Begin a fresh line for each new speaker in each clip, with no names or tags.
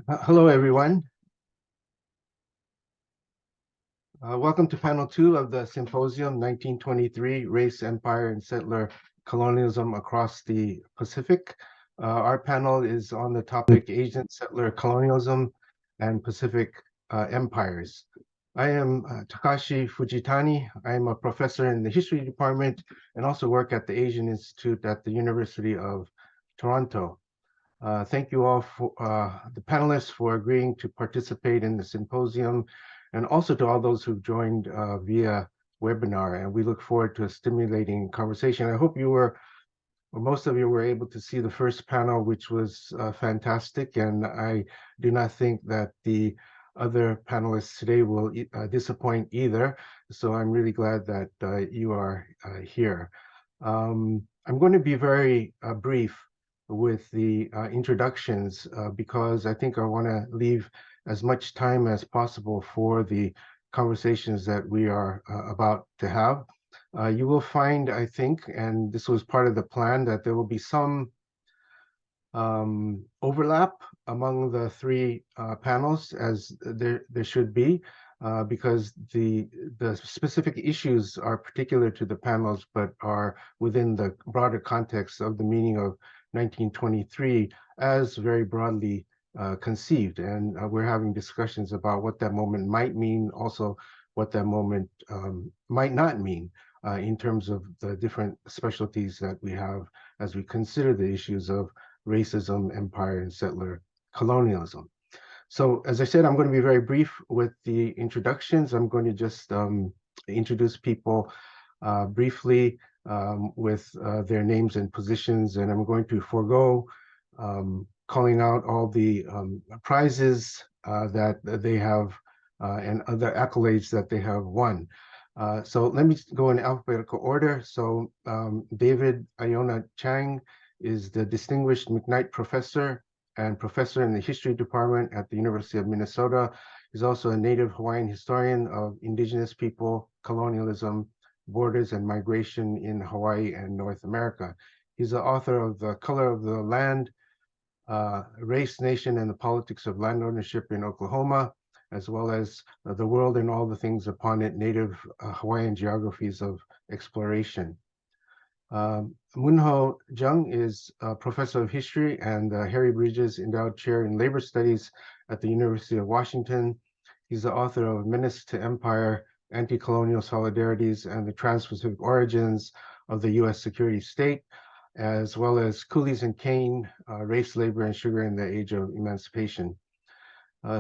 Hello, everyone. Welcome to panel 2 of the Symposium 1923, Race, Empire, and Settler Colonialism Across the Pacific. Our panel is on the topic Asian Settler Colonialism and Pacific Empires. I am Takashi Fujitani. I am a professor in the history department and also work at the Asian Institute at the University of Toronto. Thank you all for the panelists for agreeing to participate in the symposium, and also to all those who've joined via webinar. And we look forward to a stimulating conversation. I hope you were, or most of you were able to see the first panel, which was fantastic. And I do not think that the other panelists today will disappoint either. So I'm really glad that you are here. I'm going to be very brief with the introductions because I think I want to leave as much time as possible for the conversations that we are about to have. You will find, I think, and this was part of the plan, that there will be some overlap among the three panels, as there should be, because the specific issues are particular to the panels, but are within the broader context of the meaning of 1923 as very broadly conceived. And we're having discussions about what that moment might mean, also what that moment might not mean in terms of the different specialties that we have as we consider the issues of racism, empire, and settler colonialism. So as I said, I'm going to be very brief with the introductions. I'm going to just introduce people briefly with their names and positions, and I'm going to forego calling out all the prizes that they have and other accolades that they have won. So let me go in alphabetical order. So David Iona Chang is the Distinguished McKnight Professor and Professor in the History Department at the University of Minnesota. He's also a native Hawaiian historian of indigenous people, colonialism, borders, and migration in Hawaii and North America. He's the author of The Color of the Land, Race, Nation, and the Politics of Land Ownership in Oklahoma, as well as The World and All the Things Upon It, Native Hawaiian Geographies of Exploration. Moonho Jung is a professor of history and Harry Bridges Endowed Chair in Labor Studies at the University of Washington. He's the author of Menace to Empire, Anti-Colonial Solidarities, and the Trans-Pacific Origins of the U.S. Security State, as well as Coolies and Cane, Race, Labor, and Sugar in the Age of Emancipation.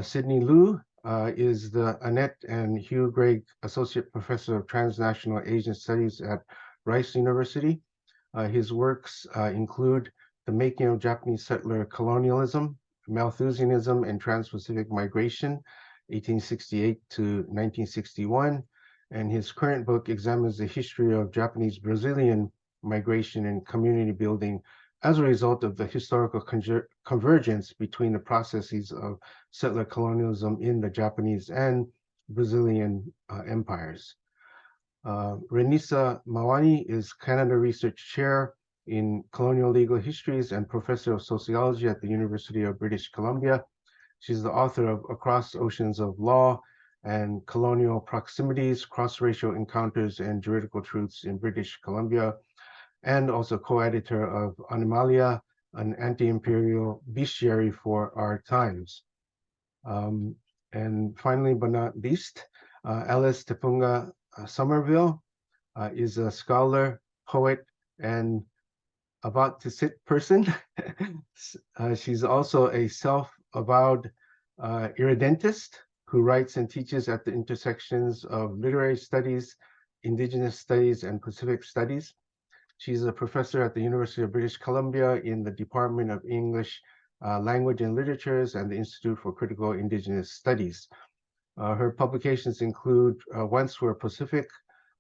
Sidney Liu is the Annette and Hugh Gregg Associate Professor of Transnational Asian Studies at Rice University. His works include The Making of Japanese Settler Colonialism, Malthusianism and Trans-Pacific Migration, 1868 to 1961. And his current book examines the history of Japanese-Brazilian migration and community building as a result of the historical convergence between the processes of settler colonialism in the Japanese and Brazilian empires. Renisa Mawani is Canada Research Chair in Colonial Legal Histories and Professor of Sociology at the University of British Columbia. She's the author of Across Oceans of Law and Colonial Proximities, Cross-Racial Encounters and Juridical Truths in British Columbia, and also co-editor of Animalia, an anti-imperial bestiary for our times. And finally, but not least, Alice Tepunga Somerville is a scholar, poet, and about to sit person. She's also a self-avowed irredentist who writes and teaches at the intersections of literary studies, indigenous studies, and Pacific studies. She's a professor at the University of British Columbia in the Department of English Language and Literatures and the Institute for Critical Indigenous Studies. Her publications include Once Were Pacific,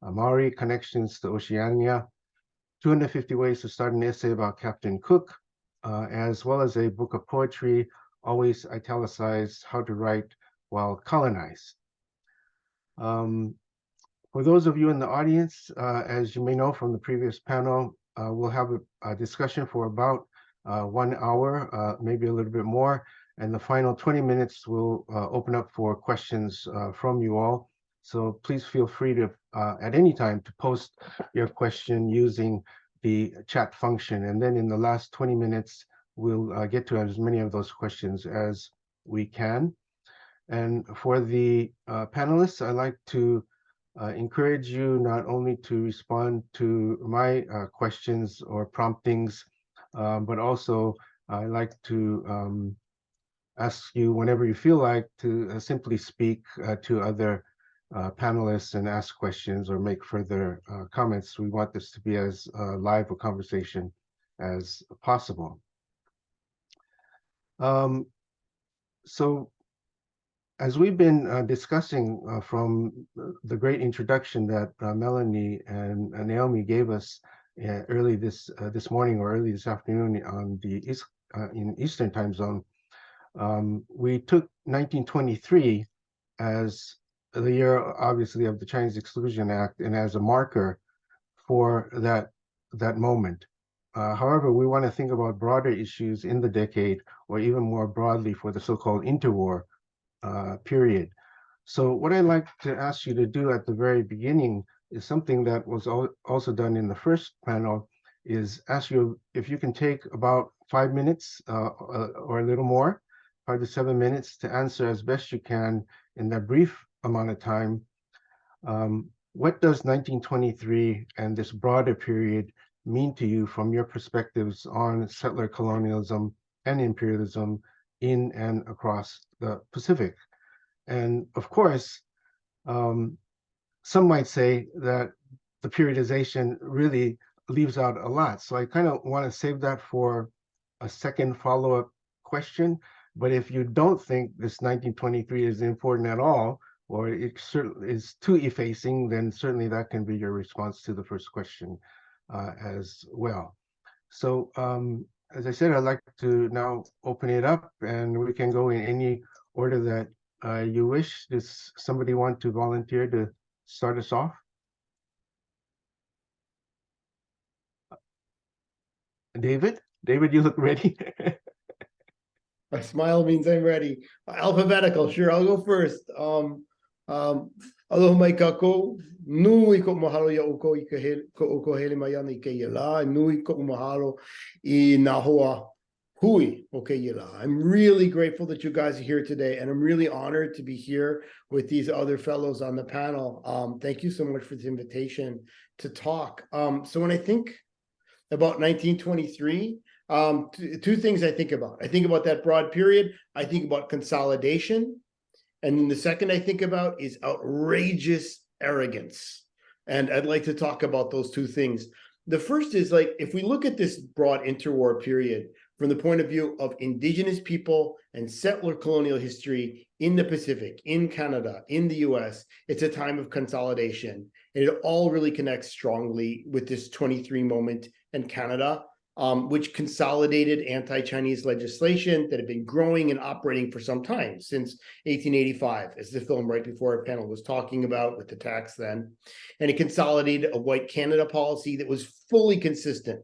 Maori Connections to Oceania, 250 Ways to Start an Essay About Captain Cook, as well as a book of poetry, always italicized, How to Write While Colonized. For those of you in the audience, as you may know from the previous panel, we'll have a discussion for about 1 hour, maybe a little bit more. And the final 20 minutes will open up for questions from you all. So please feel free to, at any time, to post your question using the chat function. And then in the last 20 minutes, we'll get to as many of those questions as we can. And for the panelists, I'd like to encourage you not only to respond to my questions or promptings, but also I'd like to ask you whenever you feel like to simply speak to other panelists and ask questions or make further comments. We want this to be as live a conversation as possible. So as we've been discussing from the great introduction that Melanie and Naomi gave us early this morning or early this afternoon on the in Eastern time zone, we took 1923 as the year, obviously, of the Chinese Exclusion Act and as a marker for that moment. However, we want to think about broader issues in the decade, or even more broadly for the so-called interwar period. So what I'd like to ask you to do at the very beginning is something that was also done in the first panel, is ask you if you can take about 5 minutes or a little more, 5 to 7 minutes, to answer as best you can in that brief amount of time. What does 1923 and this broader period mean to you from your perspectives on settler colonialism and imperialism in and across the Pacific? And of course, some might say that the periodization really leaves out a lot. So I kind of want to save that for a second follow-up question. But if you don't think this 1923 is important at all, or it certainly is too effacing, then certainly that can be your response to the first question as well. So as I said, I'd like to now open it up, and we can go in any order that you wish. Does somebody want to volunteer to start us off? David? David, you look ready.
My smile means I'm ready. Alphabetical, sure, I'll go first. Aloha mai kako, nui ko mahalo ia oko I ko oko hele mai ana I ke ia la, nui ko mahalo I nā hoa hui o ke ia la. I'm really grateful that you guys are here today, and I'm really honored to be here with these other fellows on the panel. Thank you so much for this invitation to talk. So when I think about 1923, two things I think about. I think about that broad period. I think about consolidation. And then the second I think about is outrageous arrogance. And I'd like to talk about those two things. The first is, like, if we look at this broad interwar period from the point of view of indigenous people and settler colonial history in the Pacific, in Canada, in the US, it's a time of consolidation. And it all really connects strongly with this 23 moment in Canada, which consolidated anti-Chinese legislation that had been growing and operating for some time, since 1885, as the film right before our panel was talking about with the tax then. And it consolidated a white Canada policy that was fully consistent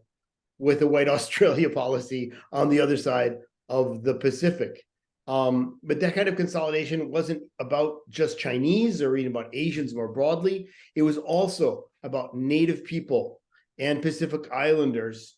with a white Australia policy on the other side of the Pacific. But that kind of consolidation wasn't about just Chinese or even about Asians more broadly. It was also about Native people and Pacific Islanders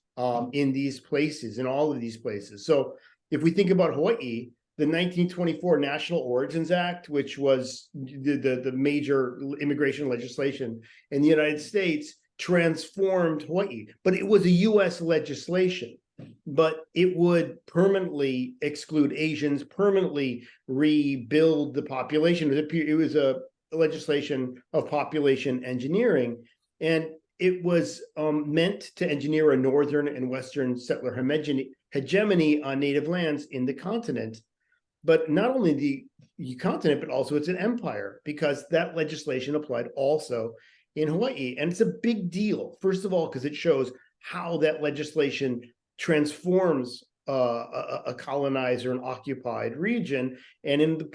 in these places, in all of these places. So if we think about Hawaii, the 1924 National Origins Act, which was the major immigration legislation in the United States, transformed Hawaii. But it was a US legislation, but it would permanently exclude Asians, permanently rebuild the population. It was a legislation of population engineering. And it was meant to engineer a northern and western settler hegemony on native lands in the continent. But not only the continent, but also it's an empire, because that legislation applied also in Hawaii. And it's a big deal, first of all, because it shows how that legislation transforms a colonized or an occupied region. And in the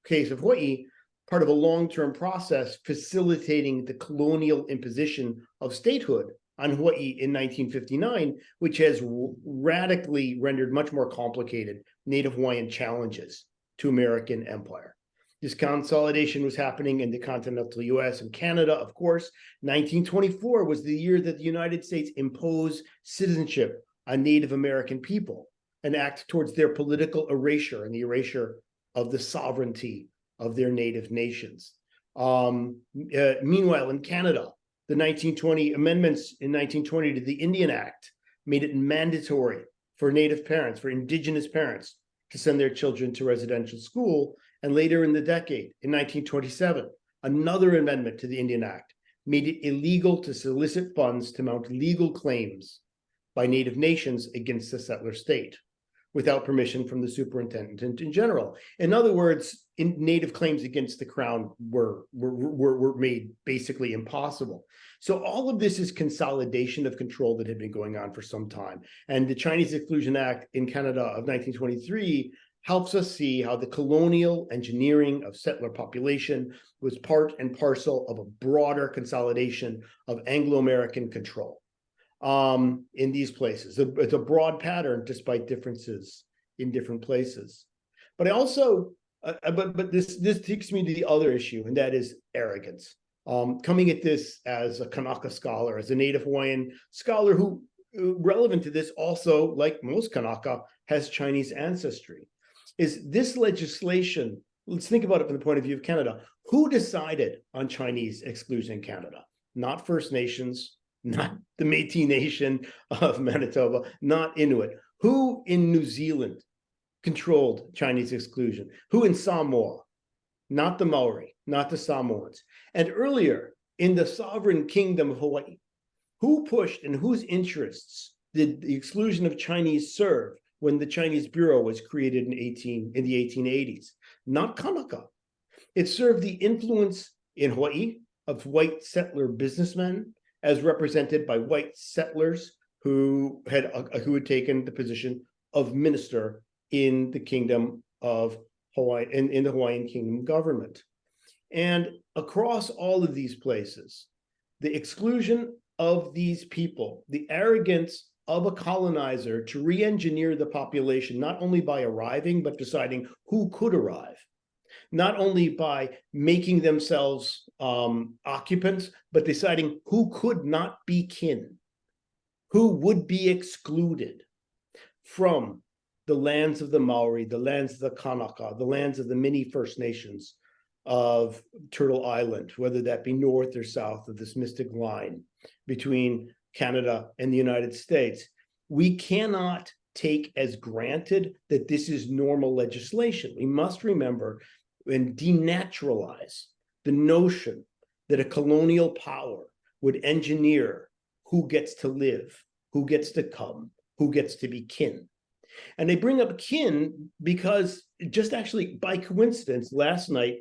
case of Hawaii, part of a long-term process facilitating the colonial imposition of statehood on Hawaii in 1959, which has radically rendered much more complicated Native Hawaiian challenges to American empire. This consolidation was happening in the continental US and Canada, of course. 1924 was the year that the United States imposed citizenship on Native American people, an act towards their political erasure and the erasure of the sovereignty of their native nations. Meanwhile, in Canada, the 1920 amendments in 1920 to the Indian Act made it mandatory for Native parents, for Indigenous parents, to send their children to residential school. And later in the decade, in 1927, another amendment to the Indian Act made it illegal to solicit funds to mount legal claims by Native nations against the settler state without permission from the superintendent in general. In other words, Native claims against the crown were made basically impossible. So all of this is consolidation of control that had been going on for some time. And the Chinese Exclusion Act in Canada of 1923 helps us see how the colonial engineering of settler population was part and parcel of a broader consolidation of Anglo-American control in these places. It's a broad pattern despite differences in different places. But I also, but this takes me to the other issue, and that is arrogance. Coming at this as a Kanaka scholar, as a Native Hawaiian scholar who, relevant to this also, like most Kanaka, has Chinese ancestry. Is this legislation, let's think about it from the point of view of Canada, who decided on Chinese exclusion in Canada? Not First Nations, not the Métis Nation of Manitoba, not Inuit. Who in New Zealand controlled Chinese exclusion? Who in Samoa? Not the Maori, not the Samoans. And earlier in the sovereign kingdom of Hawaii, who pushed and whose interests did the exclusion of Chinese serve when the Chinese Bureau was created in the 1880s? Not Kanaka. It served the influence in Hawaii of white settler businessmen, as represented by white settlers who had taken the position of minister in the kingdom of Hawaii, in the Hawaiian Kingdom government. And across all of these places, the exclusion of these people, the arrogance of a colonizer to re-engineer the population, not only by arriving, but deciding who could arrive, not only by making themselves occupants, but deciding who could not be kin, who would be excluded from the lands of the Maori, the lands of the Kanaka, the lands of the many First Nations of Turtle Island, whether that be north or south of this mystic line between Canada and the United States. We cannot take as granted that this is normal legislation. We must remember and denaturalize the notion that a colonial power would engineer who gets to live, who gets to come, who gets to be kin. And they bring up kin because just actually by coincidence, last night,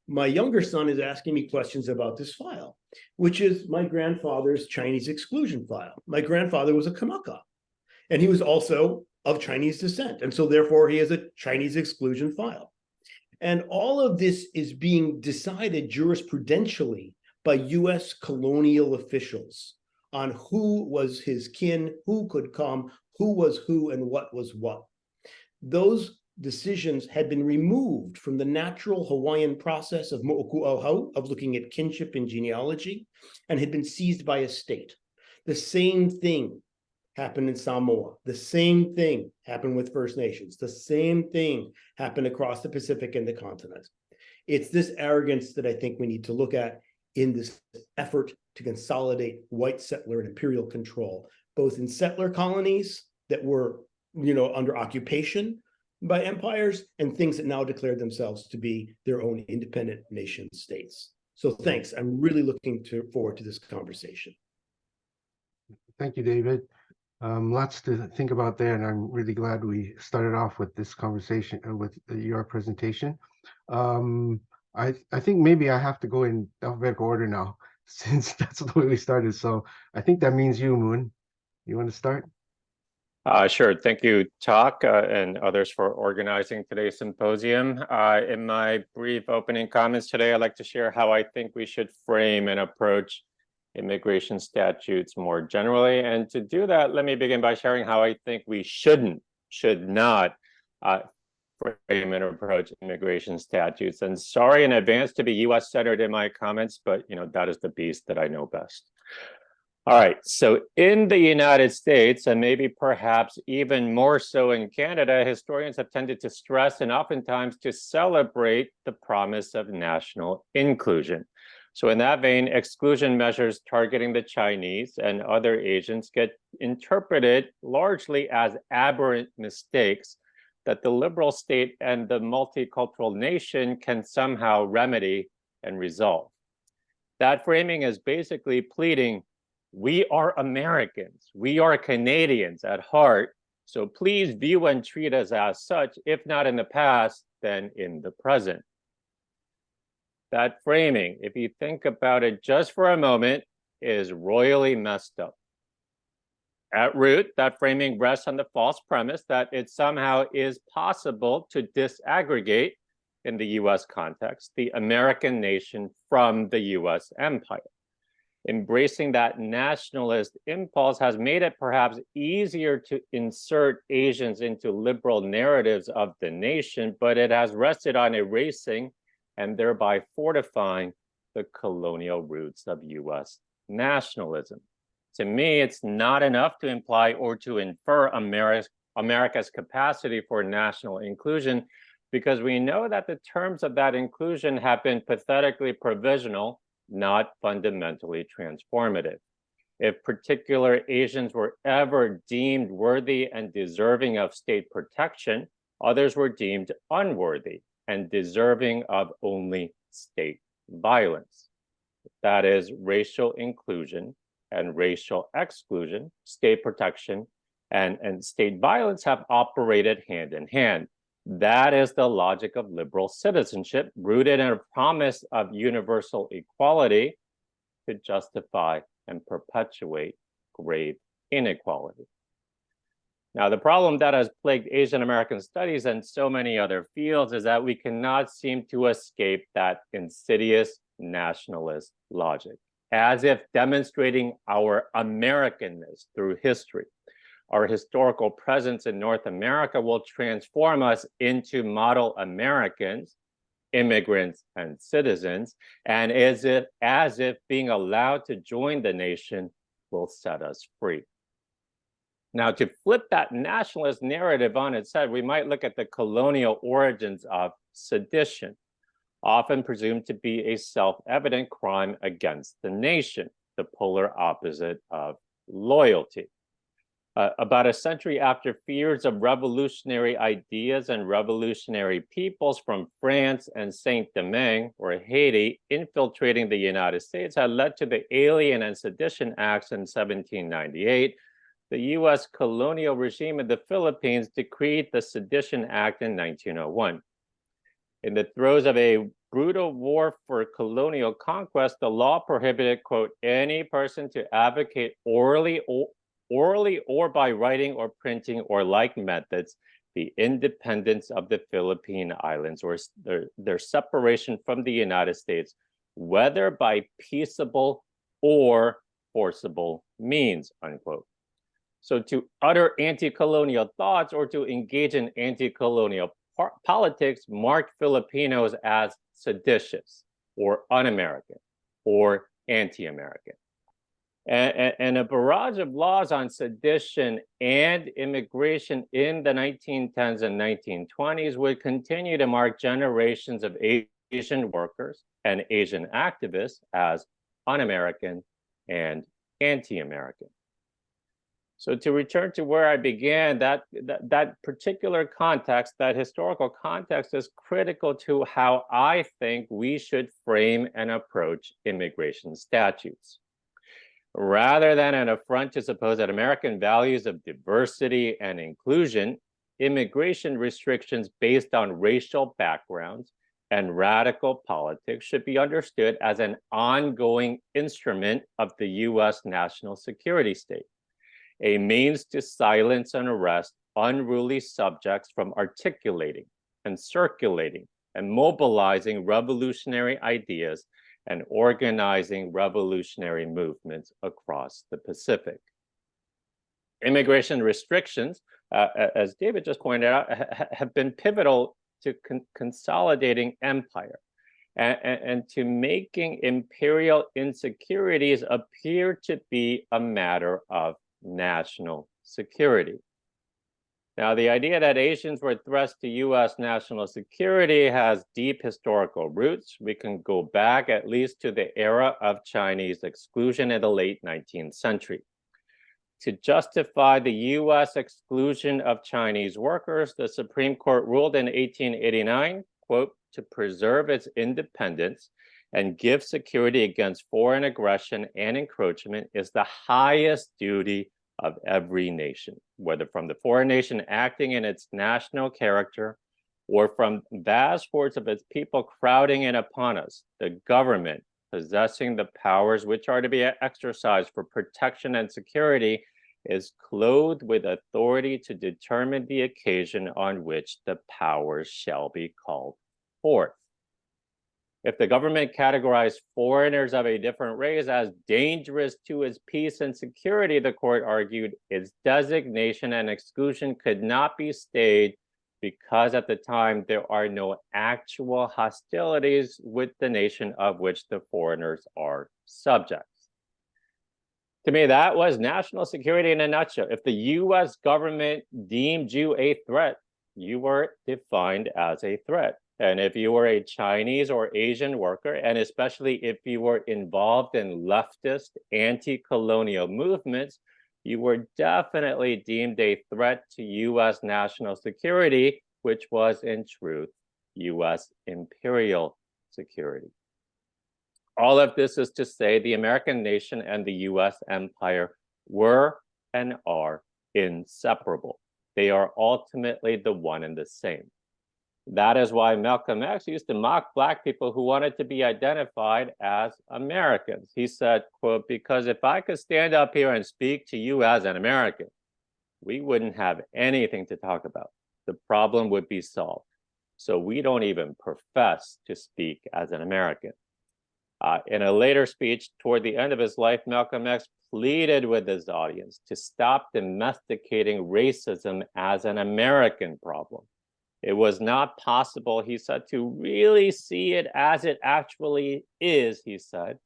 my younger son is asking me questions about this file, which is my grandfather's Chinese exclusion file. My grandfather was a Kanaka, and he was also of Chinese descent. And so therefore he has a Chinese exclusion file. And all of this is being decided jurisprudentially by US colonial officials on who was his kin, who could come, who was who, and what was what. Those decisions had been removed from the natural Hawaiian process of mo'oku'auhau, of looking at kinship and genealogy, and had been seized by a state. The same thing happened in Samoa. The same thing happened with First Nations. The same thing happened across the Pacific and the continent. It's this arrogance that I think we need to look at in this effort to consolidate white settler and imperial control, both in settler colonies that were, under occupation by empires, and things that now declare themselves to be their own independent nation states. So thanks. I'm really looking forward to this conversation.
Thank you, David. Lots to think about there, and I'm really glad we started off with this conversation with your presentation. I think maybe I have to go in alphabetical order now, since that's the way we started. So I think that means you, Moon. You want to start?
Sure. Thank you, Tak, and others for organizing today's symposium. In my brief opening comments today, I'd like to share how I think we should frame and approach immigration statutes more generally. And to do that, let me begin by sharing how I think we should not frame and approach immigration statutes. And sorry in advance to be US-centered in my comments, but that is the beast that I know best. All right, so in the United States, and maybe perhaps even more so in Canada, historians have tended to stress and oftentimes to celebrate the promise of national inclusion. So in that vein, exclusion measures targeting the Chinese and other Asians get interpreted largely as aberrant mistakes that the liberal state and the multicultural nation can somehow remedy and resolve. That framing is basically pleading, we are Americans, we are Canadians at heart, so please view and treat us as such, if not in the past, then in the present. That framing, if you think about it just for a moment, is royally messed up. At root, that framing rests on the false premise that it somehow is possible to disaggregate, in the US context, the American nation from the US empire. Embracing that nationalist impulse has made it perhaps easier to insert Asians into liberal narratives of the nation, but it has rested on erasing and thereby fortifying the colonial roots of US nationalism. To me, it's not enough to imply or to infer America's capacity for national inclusion, because we know that the terms of that inclusion have been pathetically provisional, not fundamentally transformative. If particular Asians were ever deemed worthy and deserving of state protection, others were deemed unworthy and deserving of only state violence. That is, racial inclusion and racial exclusion, state protection, and state violence have operated hand in hand. That is the logic of liberal citizenship, rooted in a promise of universal equality to justify and perpetuate grave inequality. Now, the problem that has plagued Asian American studies and so many other fields is that we cannot seem to escape that insidious nationalist logic, as if demonstrating our Americanness through history. Our historical presence in North America will transform us into model Americans, immigrants, and citizens, and as if being allowed to join the nation will set us free. Now, to flip that nationalist narrative on its head, we might look at the colonial origins of sedition, often presumed to be a self-evident crime against the nation, the polar opposite of loyalty. About a century after fears of revolutionary ideas and revolutionary peoples from France and Saint-Domingue or Haiti infiltrating the United States had led to the Alien and Sedition Acts in 1798, the US colonial regime in the Philippines decreed the Sedition Act in 1901. In the throes of a brutal war for colonial conquest, the law prohibited, quote, any person to advocate orally or by writing or printing or like methods, the independence of the Philippine Islands or their separation from the United States, whether by peaceable or forcible means, unquote. So to utter anti-colonial thoughts or to engage in anti-colonial politics marked Filipinos as seditious or un-American or anti-American. And a barrage of laws on sedition and immigration in the 1910s and 1920s would continue to mark generations of Asian workers and Asian activists as un-American and anti-American. So to return to where I began, that particular context, that historical context is critical to how I think we should frame and approach immigration statutes. Rather than an affront to supposed American values of diversity and inclusion, immigration restrictions based on racial backgrounds and radical politics should be understood as an ongoing instrument of the US national security state, a means to silence and arrest unruly subjects from articulating and circulating and mobilizing revolutionary ideas and organizing revolutionary movements across the Pacific. Immigration restrictions, as David just pointed out, have been pivotal to consolidating empire and to making imperial insecurities appear to be a matter of national security. Now, the idea that Asians were threats to US national security has deep historical roots. We can go back at least to the era of Chinese exclusion in the late 19th century. To justify the US exclusion of Chinese workers, the Supreme Court ruled in 1889, quote, to preserve its independence and give security against foreign aggression and encroachment is the highest duty of every nation, whether from the foreign nation acting in its national character or from vast hordes of its people crowding in upon us, the government possessing the powers which are to be exercised for protection and security is clothed with authority to determine the occasion on which the powers shall be called forth. If the government categorized foreigners of a different race as dangerous to its peace and security, the court argued its designation and exclusion could not be stayed because at the time there are no actual hostilities with the nation of which the foreigners are subjects. To me, that was national security in a nutshell. If the US government deemed you a threat, you were defined as a threat. And if you were a Chinese or Asian worker, and especially if you were involved in leftist anti-colonial movements, you were definitely deemed a threat to US national security, which was in truth US imperial security. All of this is to say the American nation and the US empire were and are inseparable. They are ultimately the one and the same. That is why Malcolm X used to mock Black people who wanted to be identified as Americans. He said, quote, because if I could stand up here and speak to you as an American, we wouldn't have anything to talk about. The problem would be solved. So we don't even profess to speak as an American. In a later speech toward the end of his life, Malcolm X pleaded with his audience to stop domesticating racism as an American problem. It was not possible, he said, to really see it as it actually is, he said,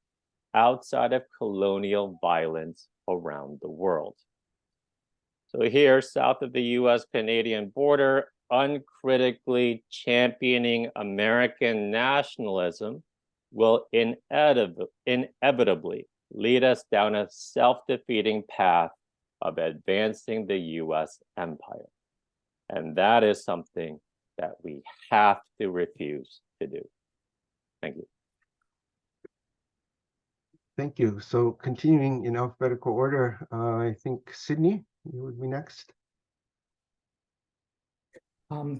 outside of colonial violence around the world. So here, south of the US-Canadian border, uncritically championing American nationalism will inevitably lead us down a self-defeating path of advancing the US empire. And that is something that we have to refuse to do. Thank you.
Thank you. So continuing in alphabetical order, I think Sydney, you would be next.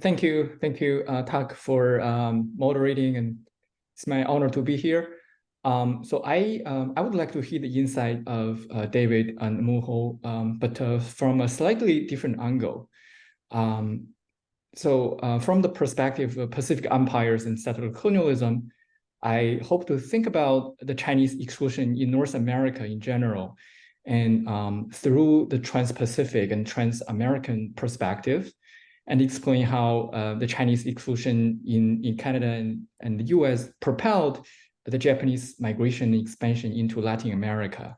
Thank you, Tak, for moderating, and it's my honor to be here. So I would like to hear the insight of David and Muho, but from a slightly different angle. So from the perspective of Pacific empires and settler colonialism, I hope to think about the Chinese exclusion in North America in general, and through the Transpacific and Trans-American perspective, and explain how the Chinese exclusion in Canada and the US propelled the Japanese migration and expansion into Latin America.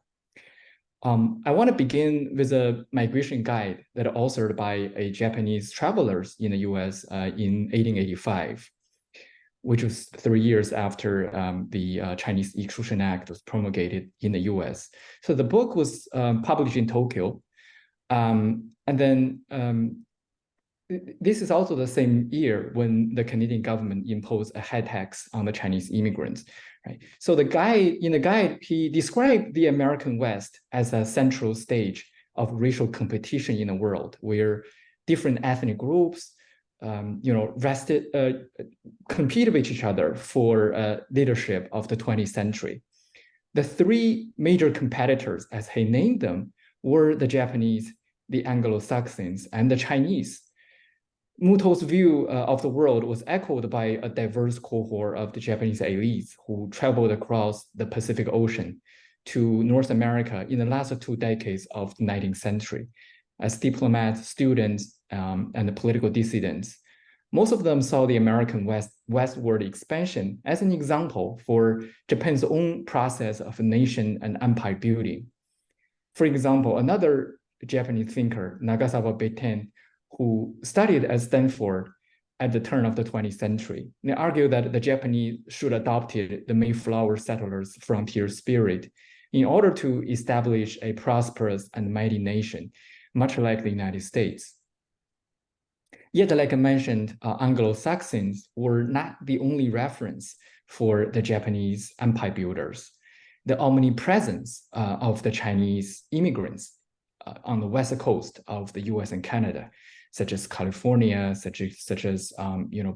I want to begin with a migration guide that was authored by a Japanese travelers in the US in 1885, which was 3 years after the Chinese Exclusion Act was promulgated in the US. So the book was published in Tokyo. And then this is also the same year when the Canadian government imposed a head tax on the Chinese immigrants, right? So in the guide, he described the American West as a central stage of racial competition in the world, where different ethnic groups, competed with each other for leadership of the 20th century. The three major competitors, as he named them, were the Japanese, the Anglo-Saxons, and the Chinese. Muto's view of the world was echoed by a diverse cohort of the Japanese elites who traveled across the Pacific Ocean to North America in the last 2 decades of the 19th century as diplomats, students, and political dissidents. Most of them saw the American westward expansion as an example for Japan's own process of nation and empire building. For example, another Japanese thinker, Nagasawa Beiten, who studied at Stanford at the turn of the 20th century, they argued that the Japanese should adopt the Mayflower settlers' frontier spirit in order to establish a prosperous and mighty nation, much like the United States. Yet, like I mentioned, Anglo-Saxons were not the only reference for the Japanese empire builders. The omnipresence of the Chinese immigrants on the west coast of the US and Canada, such as California, such as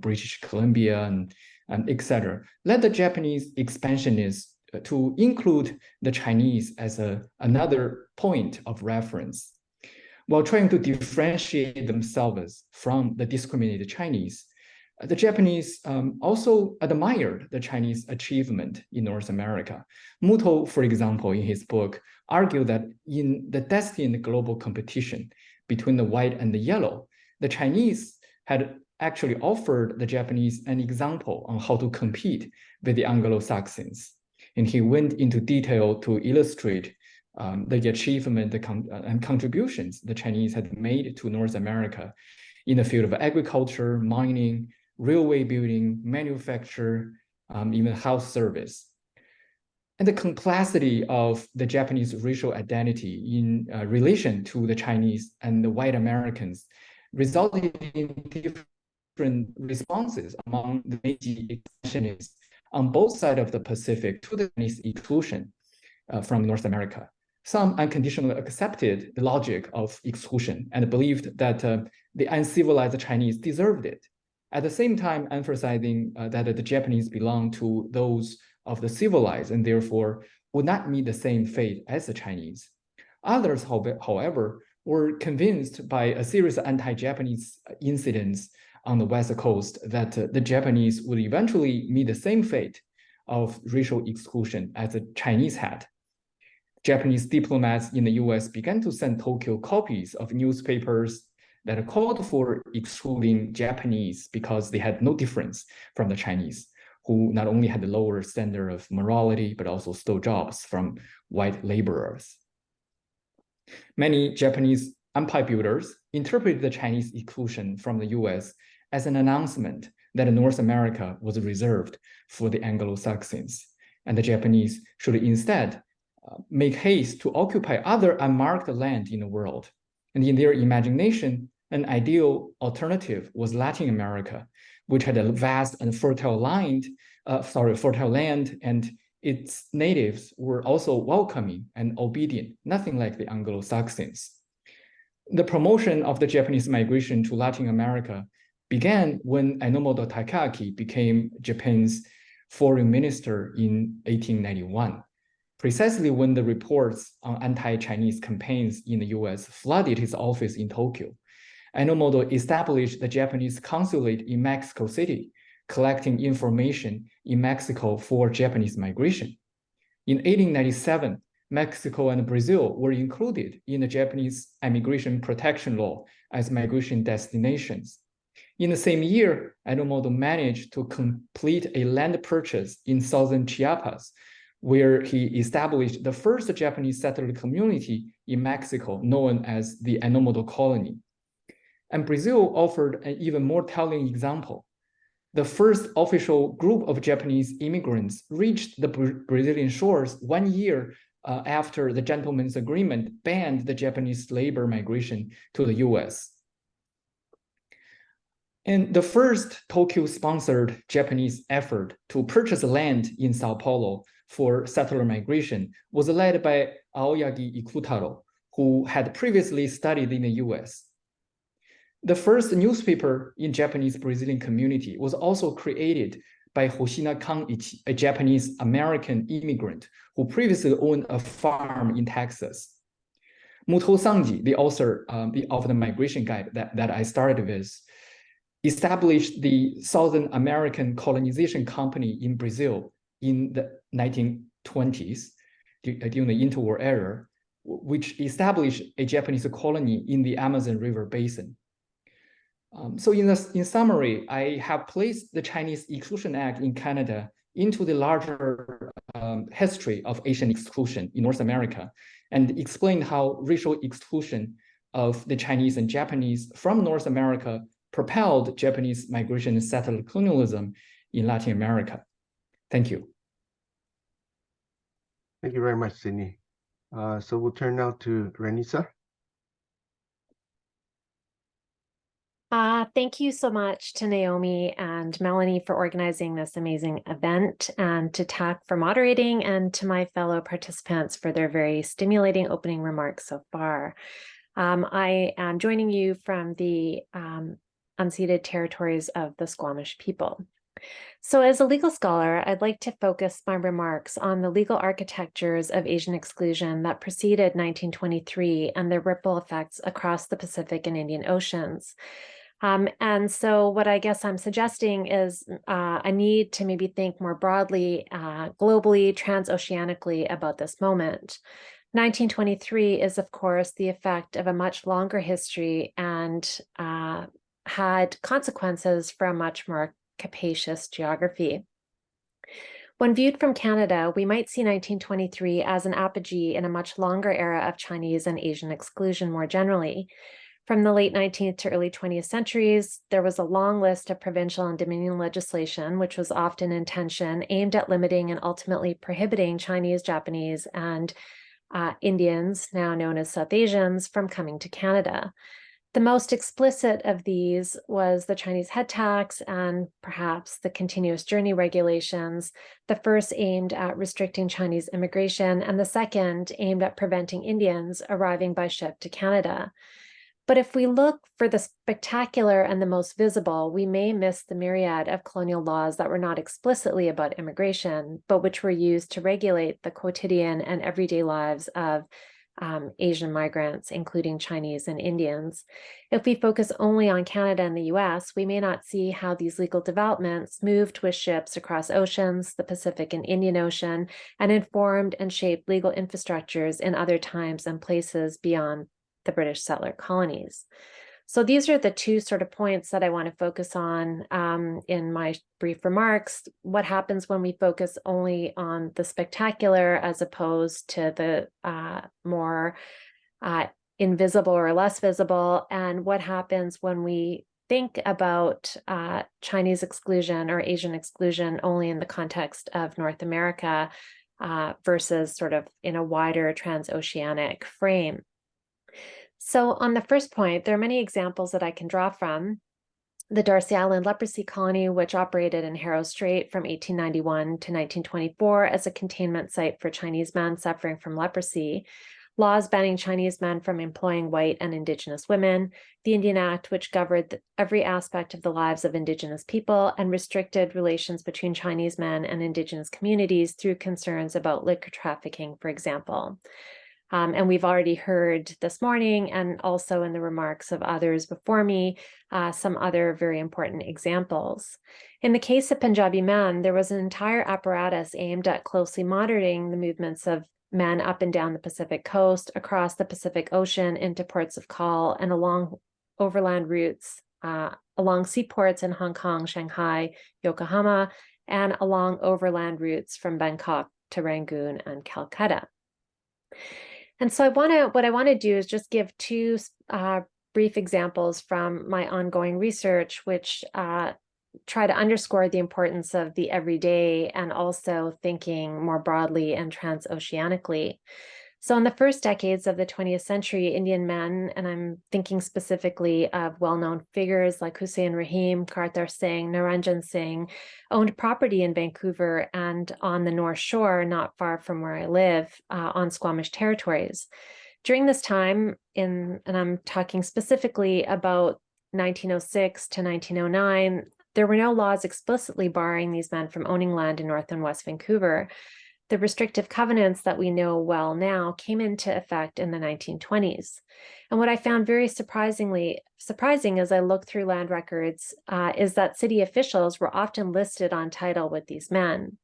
British Columbia, and etc., led the Japanese expansionists to include the Chinese as another point of reference. While trying to differentiate themselves from the discriminated Chinese, the Japanese also admired the Chinese achievement in North America. Muto, for example, in his book, argued that in the destined global competition between the white and the yellow, the Chinese had actually offered the Japanese an example on how to compete with the Anglo-Saxons. And he went into detail to illustrate the achievement and contributions the Chinese had made to North America in the field of agriculture, mining, railway building, manufacture, even health service. And the complexity of the Japanese racial identity in relation to the Chinese and the white Americans resulted in different responses among the Meiji expansionists on both sides of the Pacific to the Chinese exclusion from North America. Some unconditionally accepted the logic of exclusion and believed that the uncivilized Chinese deserved it, at the same time emphasizing that the Japanese belonged to those of the civilized and therefore would not meet the same fate as the Chinese. Others, however, were convinced by a series of anti-Japanese incidents on the West Coast that the Japanese would eventually meet the same fate of racial exclusion as the Chinese had. Japanese diplomats in the US began to send Tokyo copies of newspapers that called for excluding Japanese because they had no difference from the Chinese, who not only had a lower standard of morality, but also stole jobs from white laborers. Many Japanese empire builders interpreted the Chinese exclusion from the US as an announcement that North America was reserved for the Anglo-Saxons, and the Japanese should instead make haste to occupy other unmarked land in the world. And in their imagination, an ideal alternative was Latin America, which had a vast and fertile land, and its natives were also welcoming and obedient, nothing like the Anglo-Saxons. The promotion of the Japanese migration to Latin America began when Enomoto Takaaki became Japan's foreign minister in 1891. Precisely when the reports on anti-Chinese campaigns in the US flooded his office in Tokyo, Enomoto established the Japanese consulate in Mexico City, collecting information in Mexico for Japanese migration. In 1897, Mexico and Brazil were included in the Japanese immigration protection law as migration destinations. In the same year, Enomoto managed to complete a land purchase in southern Chiapas, where he established the first Japanese settler community in Mexico, known as the Enomoto Colony. And Brazil offered an even more telling example. The first official group of Japanese immigrants reached the Brazilian shores 1 year after the Gentleman's Agreement banned the Japanese labor migration to the US. And the first Tokyo-sponsored Japanese effort to purchase land in Sao Paulo for settler migration was led by Aoyagi Ikutaro, who had previously studied in the US. The first newspaper in Japanese Brazilian community was also created by Hoshina Kanichi, a Japanese American immigrant who previously owned a farm in Texas. Muto Sanji, the author of the migration guide that I started with, established the Southern American Colonization Company in Brazil in the 1920s, during the interwar era, which established a Japanese colony in the Amazon River basin. So in summary, I have placed the Chinese Exclusion Act in Canada into the larger history of Asian exclusion in North America, and explained how racial exclusion of the Chinese and Japanese from North America propelled Japanese migration and settler colonialism in Latin America. Thank you.
Thank you very much, Sydney. So we'll turn now to Renisa.
Thank you so much to Naomi and Melanie for organizing this amazing event, and to TAC for moderating, and to my fellow participants for their very stimulating opening remarks so far. I am joining you from the unceded territories of the Squamish people. So as a legal scholar, I'd like to focus my remarks on the legal architectures of Asian exclusion that preceded 1923 and their ripple effects across the Pacific and Indian Oceans. And so what I guess I'm suggesting is a need to maybe think more broadly, globally, transoceanically about this moment. 1923 is, of course, the effect of a much longer history and had consequences for a much more capacious geography. When viewed from Canada, we might see 1923 as an apogee in a much longer era of Chinese and Asian exclusion more generally. From the late 19th to early 20th centuries, there was a long list of provincial and dominion legislation, which was often in tension, aimed at limiting and ultimately prohibiting Chinese, Japanese, and Indians, now known as South Asians, from coming to Canada. The most explicit of these was the Chinese head tax and perhaps the continuous journey regulations, the first aimed at restricting Chinese immigration, and the second aimed at preventing Indians arriving by ship to Canada. But if we look for the spectacular and the most visible, we may miss the myriad of colonial laws that were not explicitly about immigration, but which were used to regulate the quotidian and everyday lives of Asian migrants, including Chinese and Indians. If we focus only on Canada and the US, we may not see how these legal developments moved with ships across oceans, the Pacific and Indian Ocean, and informed and shaped legal infrastructures in other times and places beyond the British settler colonies. So these are the two sort of points that I want to focus on in my brief remarks. What happens when we focus only on the spectacular as opposed to the more invisible or less visible, and what happens when we think about Chinese exclusion or Asian exclusion only in the context of North America versus sort of in a wider transoceanic frame. So on the first point, there are many examples that I can draw from. The Darcy Island leprosy colony, which operated in Harrow Strait from 1891 to 1924 as a containment site for Chinese men suffering from leprosy, laws banning Chinese men from employing white and Indigenous women, the Indian Act, which covered every aspect of the lives of Indigenous people and restricted relations between Chinese men and Indigenous communities through concerns about liquor trafficking, for example. And we've already heard this morning, and also in the remarks of others before me, some other very important examples. In the case of Punjabi men, there was an entire apparatus aimed at closely monitoring the movements of men up and down the Pacific coast, across the Pacific Ocean into ports of call, and along overland routes, along seaports in Hong Kong, Shanghai, Yokohama, and along overland routes from Bangkok to Rangoon and Calcutta. And so what I want to do is just give two brief examples from my ongoing research, which try to underscore the importance of the everyday and also thinking more broadly and transoceanically. So in the first decades of the 20th century, Indian men, and I'm thinking specifically of well-known figures like Hussein Rahim, Kartar Singh, Naranjan Singh, owned property in Vancouver and on the North Shore, not far from where I live, on Squamish territories. During this time, and I'm talking specifically about 1906 to 1909, there were no laws explicitly barring these men from owning land in North and West Vancouver. the restrictive covenants that we know well now came into effect in the 1920s. And what I found very surprising as I looked through land records is that city officials were often listed on title with these men.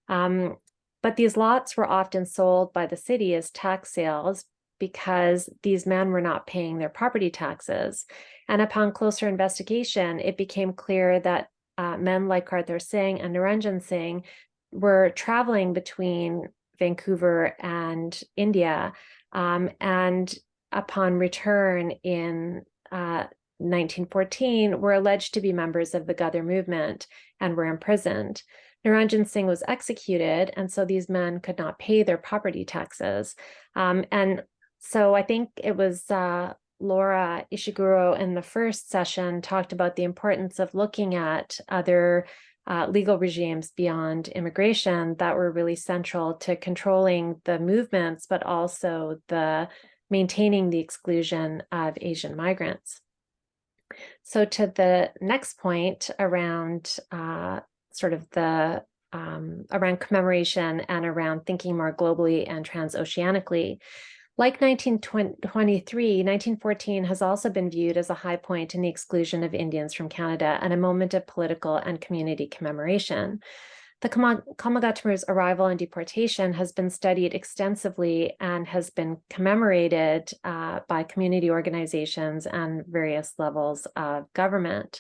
But these lots were often sold by the city as tax sales because these men were not paying their property taxes. And upon closer investigation, it became clear that men like Arthur Singh and Niranjan Singh were traveling between Vancouver and India, and upon return in 1914 were alleged to be members of the Ghadar movement and were imprisoned. Niranjan Singh was executed, and so these men could not pay their property taxes. And so I think it was Laura Ishiguro in the first session talked about the importance of looking at other legal regimes beyond immigration that were really central to controlling the movements, but also the maintaining the exclusion of Asian migrants. So to the next point around sort of the around commemoration and around thinking more globally and transoceanically. Like 1923, 1914 has also been viewed as a high point in the exclusion of Indians from Canada and a moment of political and community commemoration. The Kamagatamuru's arrival and deportation has been studied extensively and has been commemorated by community organizations and various levels of government.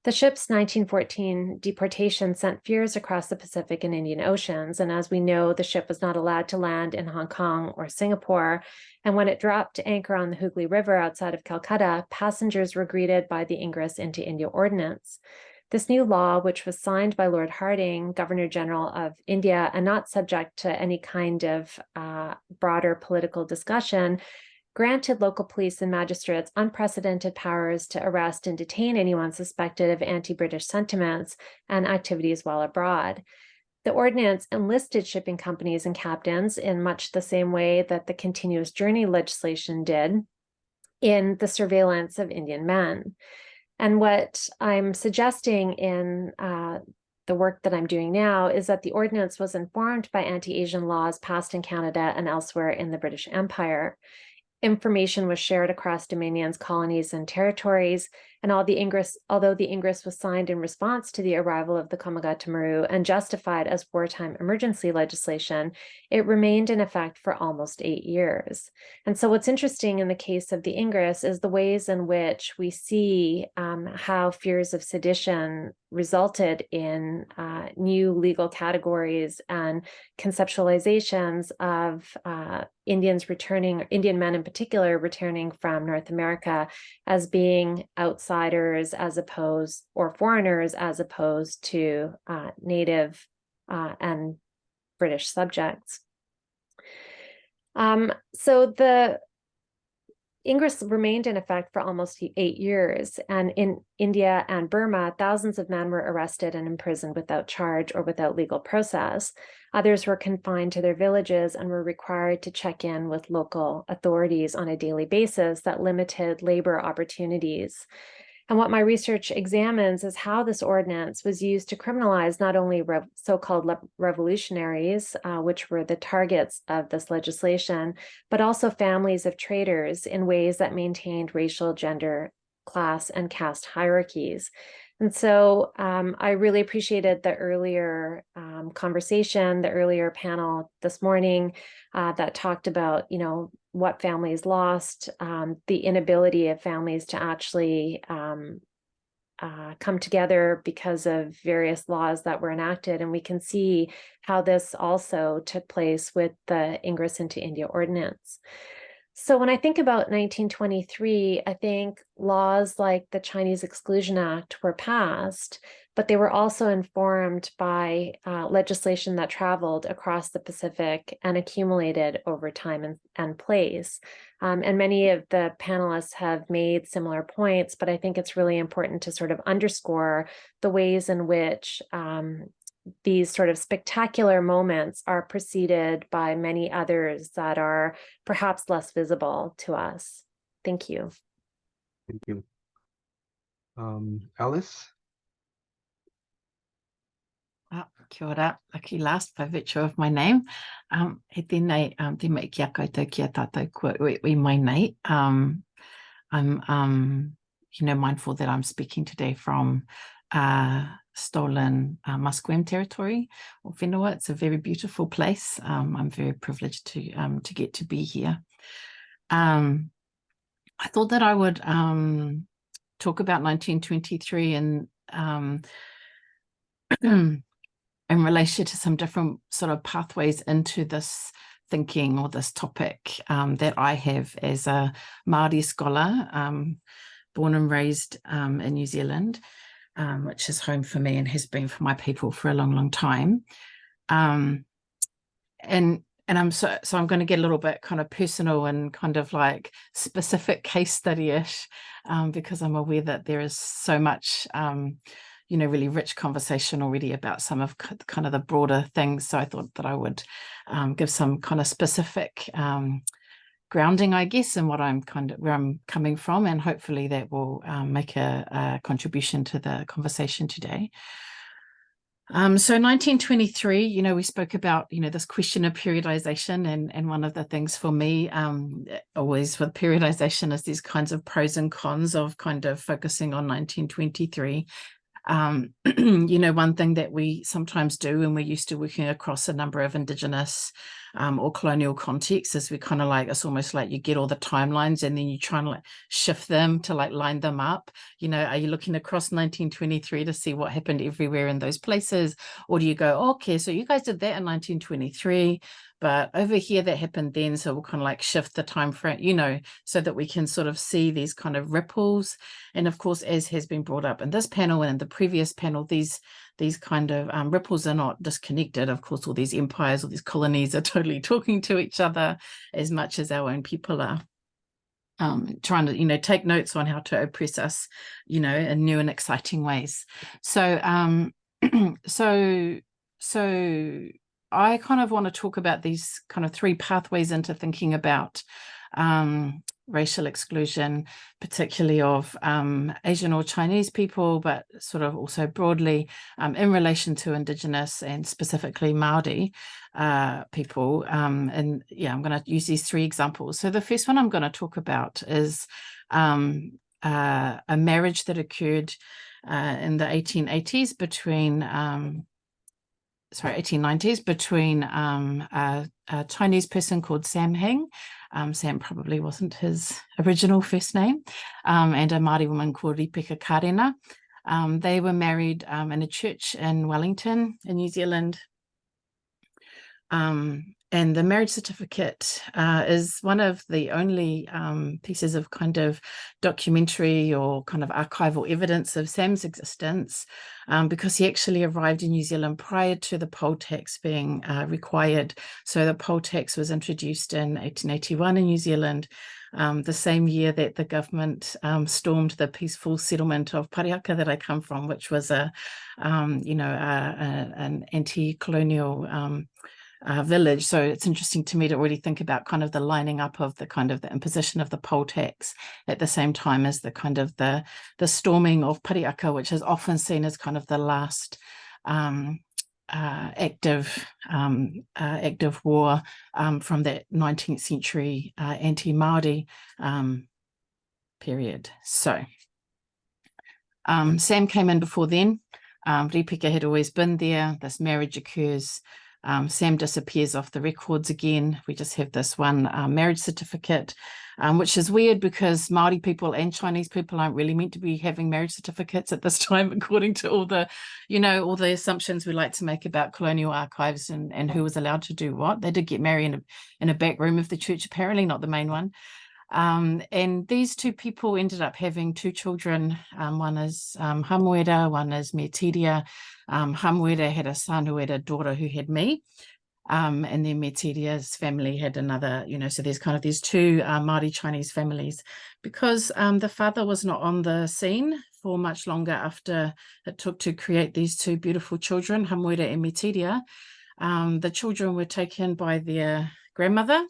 The ship's 1914 deportation sent fears across the Pacific and Indian Oceans, and as we know, the ship was not allowed to land in Hong Kong or Singapore, and when it dropped anchor on the Hooghly River outside of Calcutta, passengers were greeted by the Ingress into India Ordinance. This new law, which was signed by Lord Hardinge, Governor General of India, and not subject to any kind of broader political discussion, granted local police and magistrates unprecedented powers to arrest and detain anyone suspected of anti-British sentiments and activities while abroad. The ordinance enlisted shipping companies and captains in much the same way that the continuous journey legislation did in the surveillance of Indian men. And what I'm suggesting in the work that I'm doing now is that the ordinance was informed by anti-Asian laws passed in Canada and elsewhere in the British Empire. Information was shared across dominions, colonies, and territories, and although the Ingress was signed in response to the arrival of the Kamagatamuru and justified as wartime emergency legislation, it remained in effect for almost 8 years. And so what's interesting in the case of the Ingress is the ways in which we see how fears of sedition resulted in new legal categories and conceptualizations of Indian men in particular, returning from North America as being outsiders or foreigners as opposed to native and British subjects. So the Ingress remained in effect for almost 8 years, and in India and Burma, thousands of men were arrested and imprisoned without charge or without legal process. Others were confined to their villages and were required to check in with local authorities on a daily basis that limited labor opportunities. And what my research examines is how this ordinance was used to criminalize not only so-called revolutionaries, which were the targets of this legislation, but also families of traders in ways that maintained racial, gender, class, and caste hierarchies. And so I really appreciated the earlier conversation, the earlier panel this morning that talked about, what families lost, the inability of families to actually come together because of various laws that were enacted. And we can see how this also took place with the Ingress into India Ordinance. So when I think about 1923, I think laws like the Chinese Exclusion Act were passed, but they were also informed by legislation that traveled across the Pacific and accumulated over time and place. And many of the panelists have made similar points, but I think it's really important to sort of underscore the ways in which these sort of spectacular moments are preceded by many others that are perhaps less visible to us. Thank you.
Thank you. Alice?
Kia ora, lucky last by virtue of my name. He tēnei, te mai kia koutou kia tātou kua ui mai nei. I'm mindful that I'm speaking today from stolen Musqueam territory or Whenua. It's a very beautiful place. I'm very privileged to get to be here. I thought that I would talk about 1923 and in relation to some different sort of pathways into this thinking or this topic that I have as a Māori scholar, born and raised in New Zealand, which is home for me and has been for my people for a long, long time. And I'm I'm going to get a little bit kind of personal and kind of like specific case study-ish because I'm aware that there is so much really rich conversation already about some of kind of the broader things. So I thought that I would give some kind of specific grounding, I guess, in what where I'm coming from, and hopefully that will make a contribution to the conversation today. So 1923, we spoke about, this question of periodization, and one of the things for me always with periodization is these kinds of pros and cons of kind of focusing on 1923. One thing that we sometimes do when we're used to working across a number of Indigenous or colonial contexts is we kind of like, it's almost like you get all the timelines and then you try and like shift them to like line them up. Are you looking across 1923 to see what happened everywhere in those places? Or do you go, okay, so you guys did that in 1923, but over here that happened then, so we'll kind of like shift the time frame, so that we can sort of see these kind of ripples. And of course, as has been brought up in this panel and in the previous panel, these kind of ripples are not disconnected. Of course, all these empires, all these colonies are totally talking to each other as much as our own people are trying to, take notes on how to oppress us, in new and exciting ways. So, so I kind of want to talk about these kind of three pathways into thinking about racial exclusion, particularly of Asian or Chinese people, but sort of also broadly in relation to Indigenous and specifically Māori people. And yeah, I'm going to use these three examples. So the first one I'm going to talk about is a marriage that occurred in the 1880s between 1890s between a Chinese person called Sam Hing. Sam probably wasn't his original first name, and a Māori woman called Ripeka Karena. They were married in a church in Wellington in New Zealand. And the marriage certificate is one of the only pieces of kind of documentary or kind of archival evidence of Sam's existence, because he actually arrived in New Zealand prior to the poll tax being required. So the poll tax was introduced in 1881 in New Zealand, the same year that the government stormed the peaceful settlement of Pariaka that I come from, which was an anti-colonial village. So it's interesting to me to already think about kind of the lining up of the kind of the imposition of the poll tax at the same time as the kind of the storming of Pariaka, which is often seen as kind of the last active war from that 19th century anti-Māori period. So Sam came in before then. Ripeka had always been there. This marriage occurs. Sam disappears off the records again. We just have this one marriage certificate, which is weird because Māori people and Chinese people aren't really meant to be having marriage certificates at this time, according to all the, all the assumptions we like to make about colonial archives and who was allowed to do what. They did get married in a back room of the church, apparently, not the main one. And these two people ended up having two children. One is Hamuera, one is Metiria. Hamuera had a son who had a daughter who had me. And then Metiria's family had another, so there's kind of these two Māori Chinese families. Because the father was not on the scene for much longer after it took to create these two beautiful children, Hamuera and Metiria, the children were taken by their grandmother.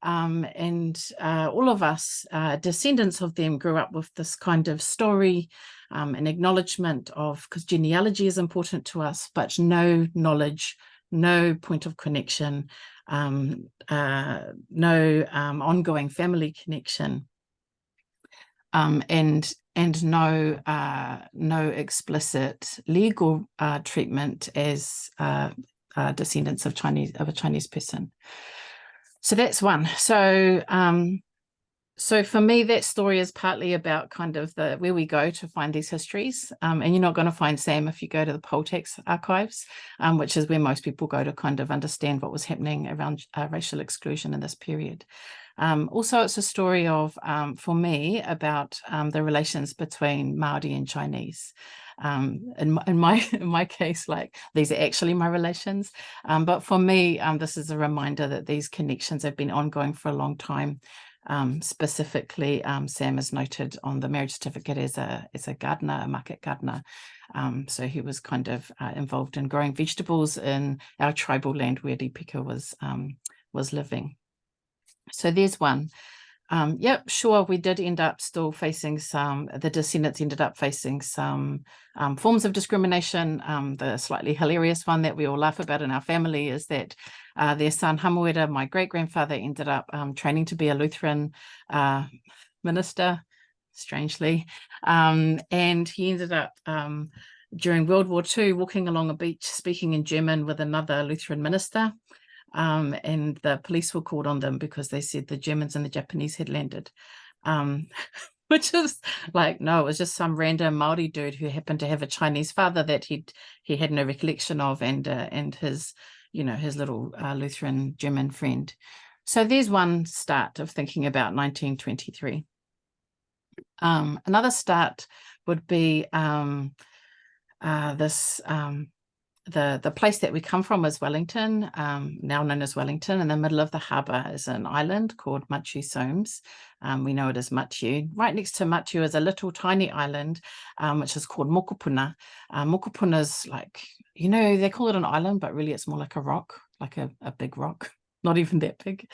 And all of us descendants of them grew up with this kind of story an acknowledgement of, because genealogy is important to us, but no knowledge, no point of connection, no ongoing family connection, and no explicit legal treatment as descendants of a Chinese person. So that's one. So for me, that story is partly about kind of where we go to find these histories. And you're not going to find Sam if you go to the Poltex archives, which is where most people go to kind of understand what was happening around racial exclusion in this period. Also, it's a story of, for me, about the relations between Māori and Chinese. In my case, like, these are actually my relations. But for me, this is a reminder that these connections have been ongoing for a long time. Specifically, Sam is noted on the marriage certificate as a gardener, a market gardener. So he was kind of involved in growing vegetables in our tribal land where Ripika was living. So there's one. Yep, sure, we did end up still facing the descendants ended up facing some forms of discrimination. The slightly hilarious one that we all laugh about in our family is that their son Hamuera, my great-grandfather, ended up training to be a Lutheran minister, strangely. And he ended up during World War II walking along a beach speaking in German with another Lutheran minister. And the police were called on them because they said the Germans and the Japanese had landed, which is like, no, it was just some random Maori dude who happened to have a Chinese father that he had no recollection of, and his, his little Lutheran German friend. So there's one start of thinking about 1923. Another start would be the place that we come from is Wellington, now known as Wellington. In the middle of the harbour is an island called Matiu Somes. We know it as Matiu. Right next to Matiu is a little tiny island, which is called Mokopuna. Mokopuna is like, they call it an island, but really it's more like a rock, like a big rock. Not even that big.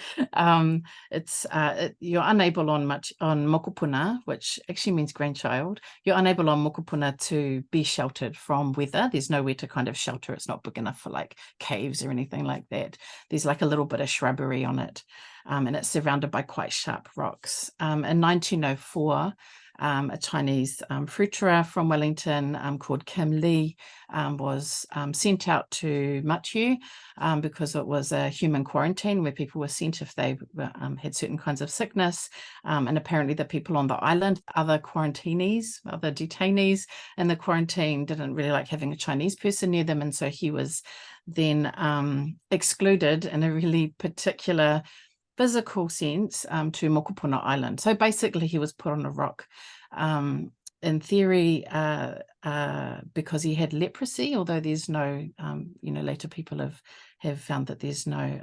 You're unable on Mokopuna, which actually means grandchild. You're unable on Mokopuna to be sheltered from weather. There's nowhere to kind of shelter. It's not big enough for like caves or anything like that. There's like a little bit of shrubbery on it, and it's surrounded by quite sharp rocks. In 1904, a Chinese fruiterer from Wellington called Kim Lee was sent out to Matiu because it was a human quarantine where people were sent if they had certain kinds of sickness. And apparently the people on the island, other detainees in the quarantine didn't really like having a Chinese person near them. And so he was then excluded in a really particular physical sense to Mokopuna Island. So basically he was put on a rock. In theory, because he had leprosy, although there's no, later people have found that there's no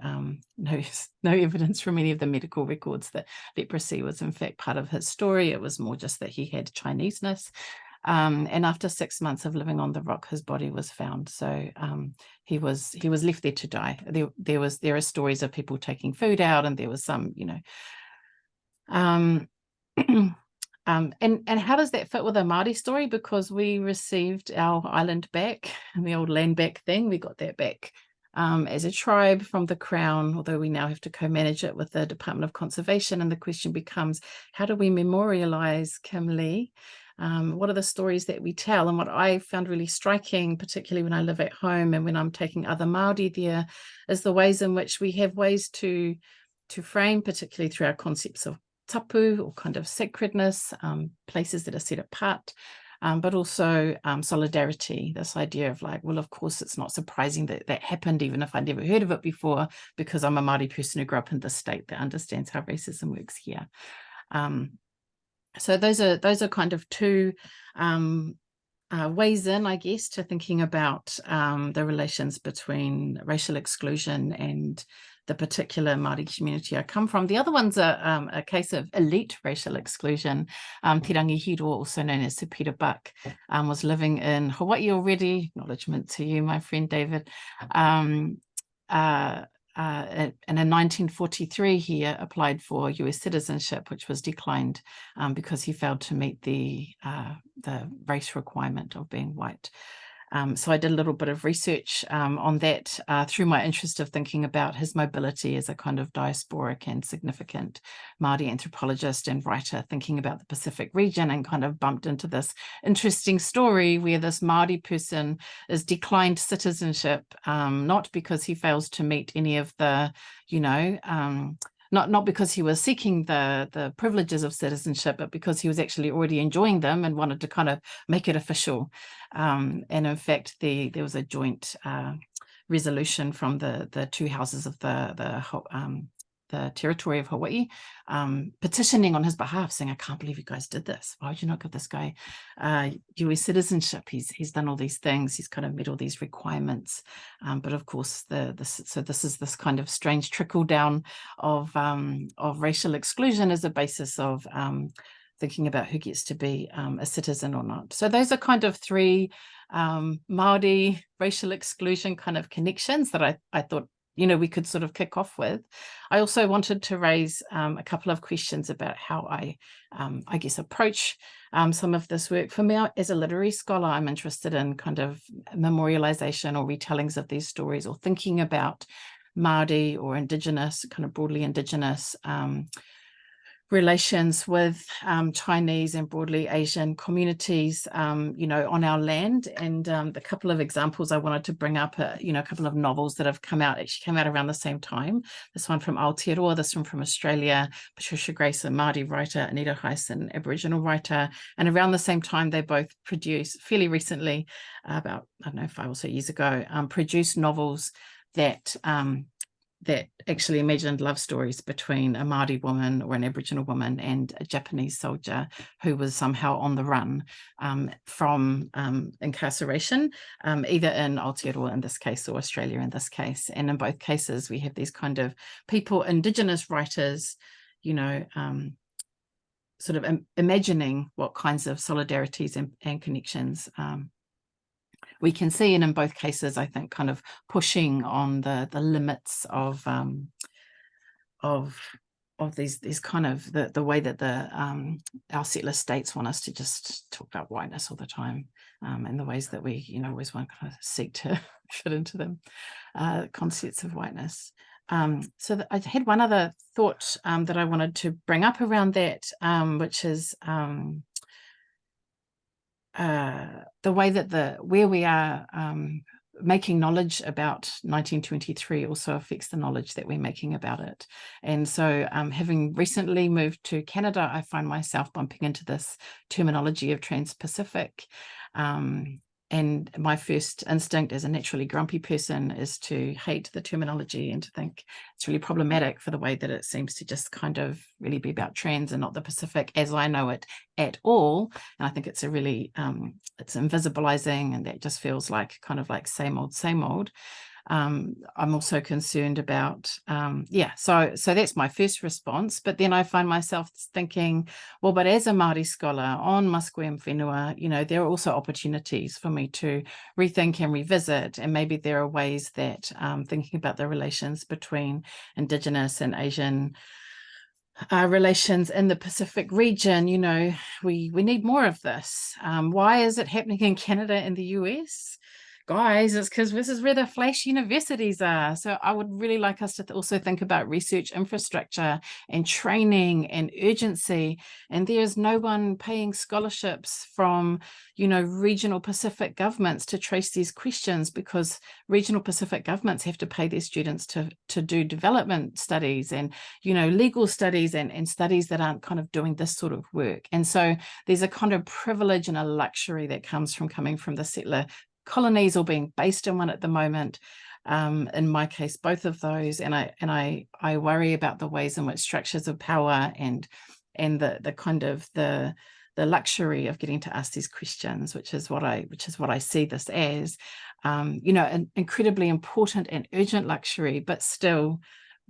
evidence from any of the medical records that leprosy was in fact part of his story. It was more just that he had Chineseness. And after 6 months of living on the rock, his body was found. So he was left there to die. There are stories of people taking food out, and there was some, and how does that fit with a Māori story? Because we received our island back, the old land back thing. We got that back as a tribe from the Crown, although we now have to co-manage it with the Department of Conservation. And the question becomes, how do we memorialise Kim Lee? What are the stories that we tell? And what I found really striking, particularly when I live at home and when I'm taking other Māori there, is the ways in which we have ways to frame, particularly through our concepts of tapu or kind of sacredness, places that are set apart, but also solidarity, this idea of like, well, of course, it's not surprising that that happened, even if I'd never heard of it before, because I'm a Māori person who grew up in the state that understands how racism works here. So those are kind of two ways in, I guess, to thinking about the relations between racial exclusion and the particular Māori community I come from. The other one's a case of elite racial exclusion. Te Rangihiro, also known as Sir Peter Buck, was living in Hawaii already. Acknowledgement to you, my friend David. and in 1943 he applied for US citizenship, which was declined because he failed to meet the race requirement of being white. So I did a little bit of research on that through my interest of thinking about his mobility as a kind of diasporic and significant Māori anthropologist and writer, thinking about the Pacific region, and kind of bumped into this interesting story where this Māori person is declined citizenship, not because he fails to meet any of the, not because he was seeking the privileges of citizenship, but because he was actually already enjoying them and wanted to kind of make it official. And in fact, there was a joint resolution from the two houses of the territory of Hawaii, petitioning on his behalf, saying, I can't believe you guys did this. Why would you not give this guy US citizenship? He's done all these things. He's kind of met all these requirements. But of course, this is this kind of strange trickle down of racial exclusion as a basis of thinking about who gets to be a citizen or not. So those are kind of three Māori racial exclusion kind of connections that I thought we could sort of kick off with. I also wanted to raise a couple of questions about how I guess, approach some of this work. For me, as a literary scholar, I'm interested in kind of memorialization or retellings of these stories, or thinking about Māori or Indigenous, kind of broadly Indigenous relations with Chinese and broadly Asian communities, on our land. And the couple of examples I wanted to bring up, a couple of novels that have actually came out around the same time. This one from Aotearoa, this one from Australia, Patricia Grace, a Māori writer, Anita Heiss, an Aboriginal writer. And around the same time, they both produced, fairly recently, about, 5 or so years ago, produced novels that actually imagined love stories between a Māori woman or an Aboriginal woman and a Japanese soldier who was somehow on the run from incarceration, either in Aotearoa in this case or Australia in this case. And in both cases, we have these kind of people, Indigenous writers, sort of imagining what kinds of solidarities and connections we can see, and in both cases, I think, kind of pushing on the limits of these kind of the way that our settler states want us to just talk about whiteness all the time, and the ways that we always want to kind of seek to fit into them concepts of whiteness. So I had one other thought that I wanted to bring up around that, which is the way that where we are making knowledge about 1923 also affects the knowledge that we're making about it. And so having recently moved to Canada, I find myself bumping into this terminology of Transpacific. And my first instinct as a naturally grumpy person is to hate the terminology and to think it's really problematic for the way that it seems to just kind of really be about trans and not the Pacific as I know it at all. And I think it's a really, it's invisibilizing, and that just feels like kind of like same old, same old. I'm also concerned about, so that's my first response. But then I find myself thinking, well, but as a Māori scholar on Musqueam Whenua, there are also opportunities for me to rethink and revisit. And maybe there are ways that thinking about the relations between Indigenous and Asian relations in the Pacific region, we need more of this. Why is it happening in Canada and the US? Guys, it's because this is where the flash universities are. So I would really like us to also think about research infrastructure and training and urgency. And there's no one paying scholarships from, regional Pacific governments to trace these questions, because regional Pacific governments have to pay their students to do development studies and, legal studies and studies that aren't kind of doing this sort of work. And so there's a kind of privilege and a luxury that comes from coming from the settler colonies or being based in one at the moment. In my case, both of those, and I worry about the ways in which structures of power and the kind of the luxury of getting to ask these questions, which is what I see this as, an incredibly important and urgent luxury, but still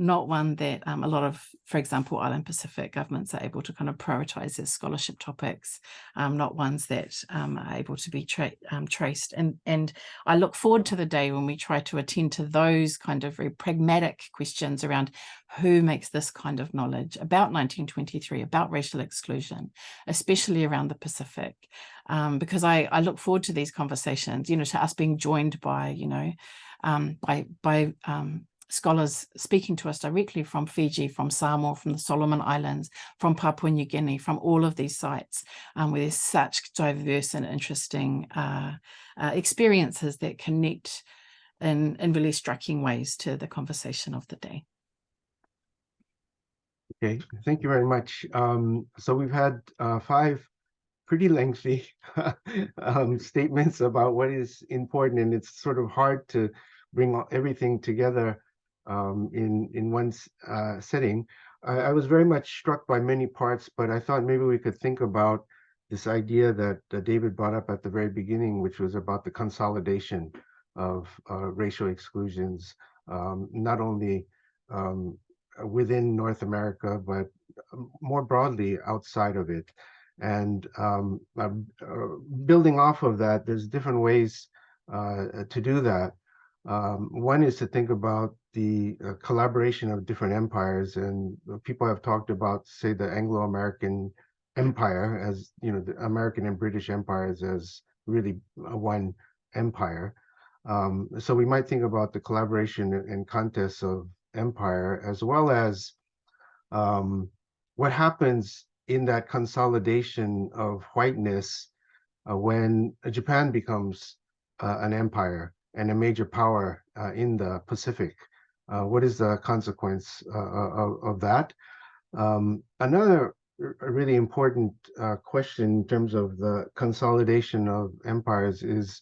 not one that a lot of, for example, Island Pacific governments are able to kind of prioritize as scholarship topics, not ones that are able to be traced. And I look forward to the day when we try to attend to those kind of very pragmatic questions around who makes this kind of knowledge about 1923, about racial exclusion, especially around the Pacific, because I look forward to these conversations, you know, to us being joined by, you know, by scholars speaking to us directly from Fiji, from Samoa, from the Solomon Islands, from Papua New Guinea, from all of these sites, where there's such diverse and interesting experiences that connect in really striking ways to the conversation of the day.
Okay, thank you very much. So we've had 5 pretty lengthy statements about what is important, and it's sort of hard to bring everything together in one setting. I was very much struck by many parts, but I thought maybe we could think about this idea that David brought up at the very beginning, which was about the consolidation of racial exclusions, not only within North America, but more broadly outside of it. And building off of that, there's different ways to do that. One is to think about the collaboration of different empires, and people have talked about, say, the Anglo-American Empire as, you know, the American and British empires as really one empire. So we might think about the collaboration and contests of empire, as well as what happens in that consolidation of whiteness when Japan becomes an empire and a major power in the Pacific. What is the consequence of that? Another really important question in terms of the consolidation of empires is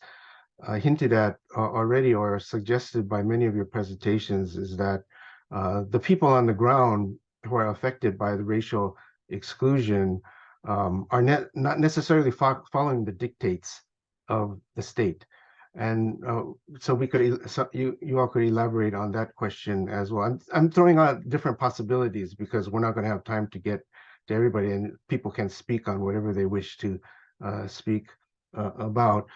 hinted at already, or suggested by many of your presentations, is that the people on the ground who are affected by the racial exclusion are not necessarily following the dictates of the state. And so we could, you all could elaborate on that question as well. I'm throwing out different possibilities because we're not going to have time to get to everybody, and people can speak on whatever they wish to speak about.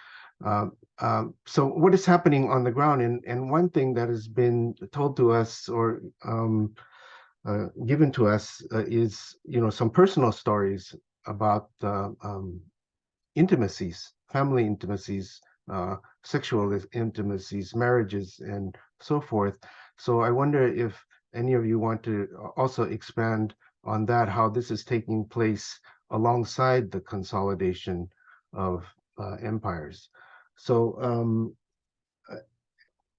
So what is happening on the ground? And one thing that has been told to us, or given to us, is, you know, some personal stories about intimacies, family intimacies, sexual intimacies, marriages, and so forth. So I wonder if any of you want to also expand on that, how this is taking place alongside the consolidation of empires. So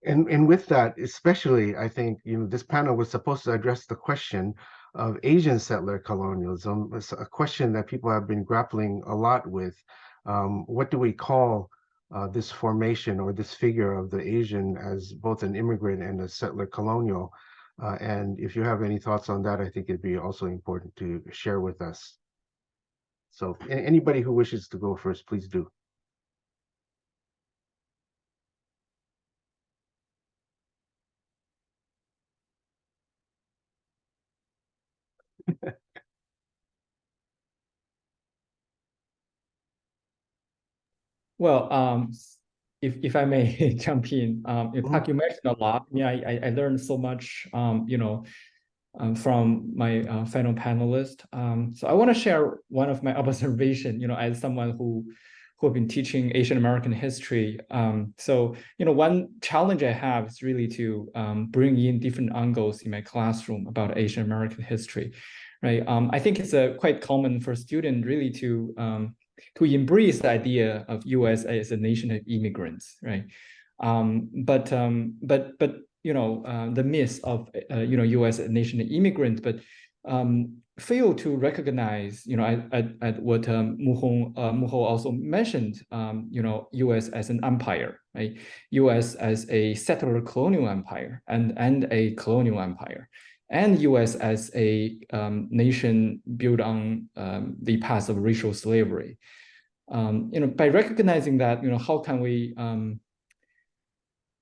and with that, especially, I think, you know, this panel was supposed to address the question of Asian settler colonialism. It's a question that people have been grappling a lot with. What do we call this formation, or this figure of the Asian as both an immigrant and a settler colonial? And if you have any thoughts on that, I think it'd be also important to share with us. So anybody who wishes to go first, please do.
Well, if I may jump in, Park, you mentioned a lot. Yeah, I learned so much, you know, from my fellow panelists. So I want to share one of my observations, you know, as someone who have been teaching Asian American history. So, you know, one challenge I have is really to bring in different angles in my classroom about Asian American history, right? I think it's quite common for students really to embrace the idea of U.S. as a nation of immigrants, right? But you know, the myth of you know, U.S. as a nation of immigrants, but fail to recognize, you know, at what Muho also mentioned, you know, U.S. as an empire, right? U.S. as a settler colonial empire and a colonial empire, and U.S. as a nation built on the path of racial slavery. You know, by recognizing that, you know, how can we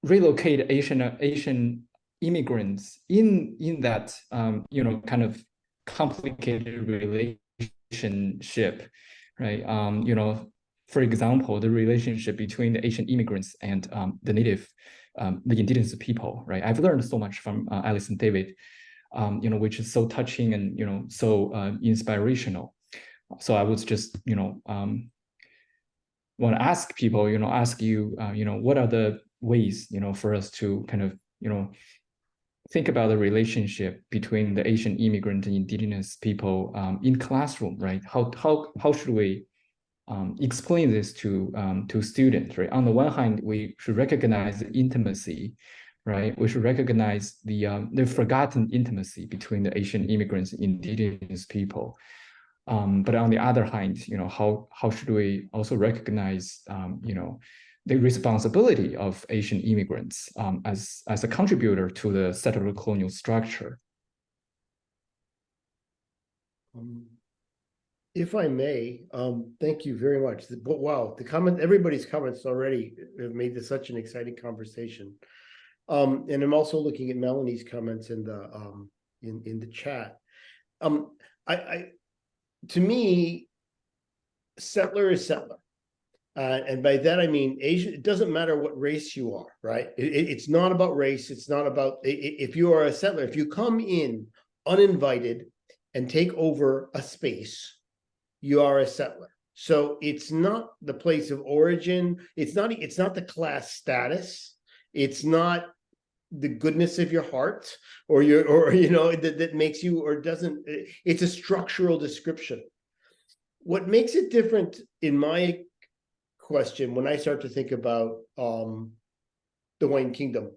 relocate Asian immigrants in that kind of complicated relationship, right? For example, the relationship between the Asian immigrants and the the indigenous people, right? I've learned so much from Alice and David, which is so touching and so inspirational. So I was just want to ask people, ask you, what are the ways, for us to kind of, think about the relationship between the Asian immigrant and indigenous people in classroom, right? How should we explain this to students, right? On the one hand, we should recognize the intimacy, right? We should recognize the forgotten intimacy between the Asian immigrants and indigenous people. But on the other hand, how should we also recognize, the responsibility of Asian immigrants as a contributor to the settler colonial structure?
If I may, thank you very much. Wow, everybody's comments already have made this such an exciting conversation. And I'm also looking at Melanie's comments in the chat. To me, settler is settler. And by that, I mean, Asian, it doesn't matter what race you are, right? It's not about race. It's not about, if you are a settler, if you come in uninvited and take over a space, you are a settler. So it's not the place of origin. It's not the class status. It's not the goodness of your heart that makes you or doesn't. It's a structural description. What makes it different in my question when I start to think about the Hawaiian Kingdom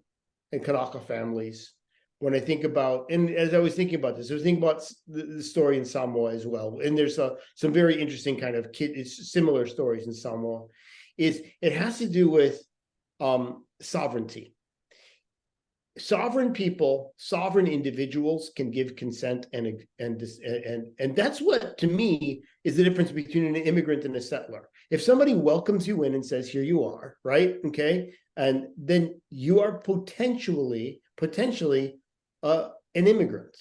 and Kanaka families, when I think about, and as I was thinking about this, I was thinking about the story in Samoa as well. And there's some very interesting kind of similar stories in Samoa. It has to do with sovereignty. Sovereign people, sovereign individuals can give consent, and that's what, to me, is the difference between an immigrant and a settler. If somebody welcomes you in and says, "Here you are," right? Okay, and then you are potentially an immigrant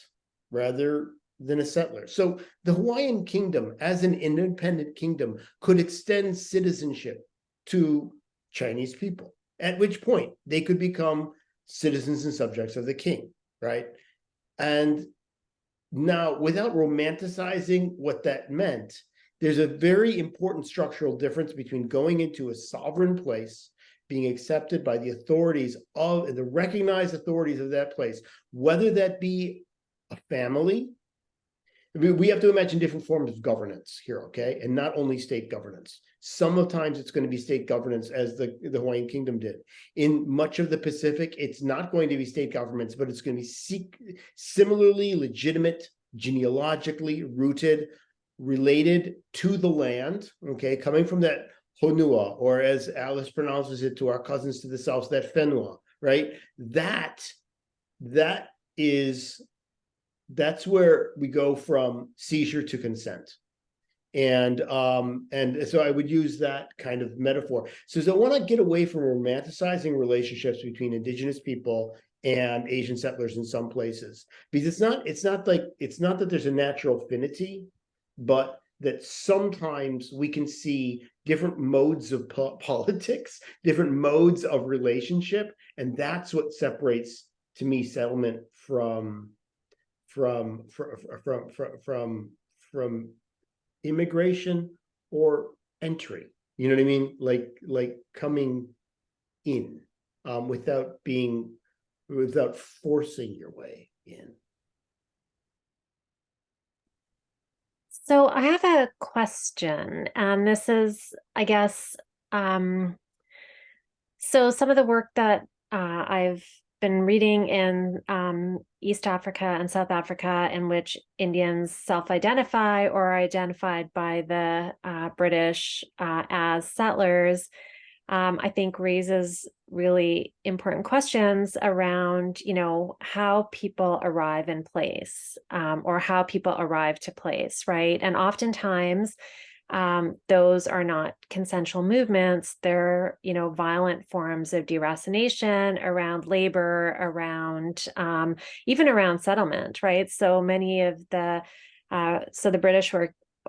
rather than a settler. So the Hawaiian Kingdom, as an independent kingdom, could extend citizenship to Chinese people, at which point they could become citizens and subjects of the king, right? And now, without romanticizing what that meant, there's a very important structural difference between going into a sovereign place, being accepted by the authorities of the recognized authorities of that place, whether that be a family. We have to imagine different forms of governance here, okay? And not only state governance. Sometimes it's going to be state governance, as the Hawaiian Kingdom did. In much of the Pacific, it's not going to be state governments, but it's going to be similarly legitimate, genealogically rooted, related to the land, okay? Coming from that honua, or as Alice pronounces it to our cousins to the south, that whenua, right? That's where we go from seizure to consent. And so I would use that kind of metaphor. So I want to get away from romanticizing relationships between indigenous people and Asian settlers in some places, because it's not that there's a natural affinity, but that sometimes we can see different modes of politics, different modes of relationship, and that's what separates, to me, settlement from immigration or entry. You know what I mean? Like coming in without forcing your way in.
So I have a question, and this is, I guess, so some of the work that I've been reading in East Africa and South Africa, in which Indians self-identify or are identified by the British as settlers, I think raises really important questions around, how people arrive in place, or how people arrive to place, right? And oftentimes those are not consensual movements. They're, violent forms of deracination around labor, around even around settlement, right? So many of the British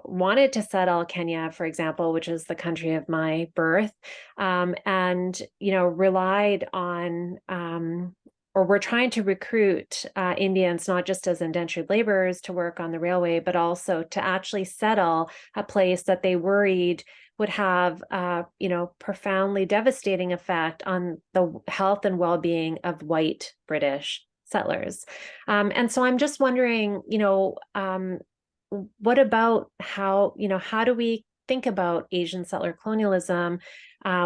wanted to settle Kenya, for example, which is the country of my birth, and relied on or were trying to recruit Indians, not just as indentured laborers to work on the railway, but also to actually settle a place that they worried would have, profoundly devastating effect on the health and well-being of white British settlers. And so I'm just wondering, what about how do we think about Asian settler colonialism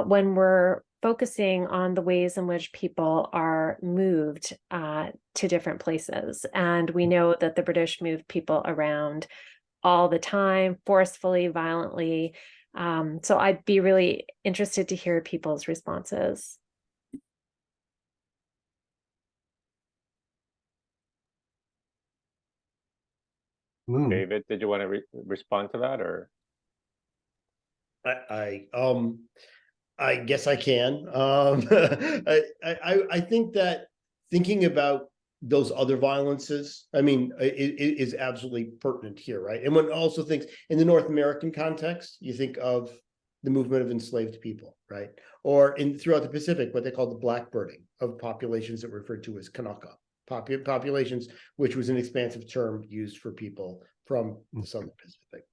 when we're focusing on the ways in which people are moved to different places? And we know that the British moved people around all the time, forcefully, violently. So I'd be really interested to hear people's responses.
David, did you want to respond to that, or?
I guess I can. I think that thinking about those other violences, is absolutely pertinent here, right? And one also thinks in the North American context, you think of the movement of enslaved people, right? Or throughout the Pacific, what they call the blackbirding of populations that were referred to as Kanaka populations, which was an expansive term used for people from the Southern Pacific.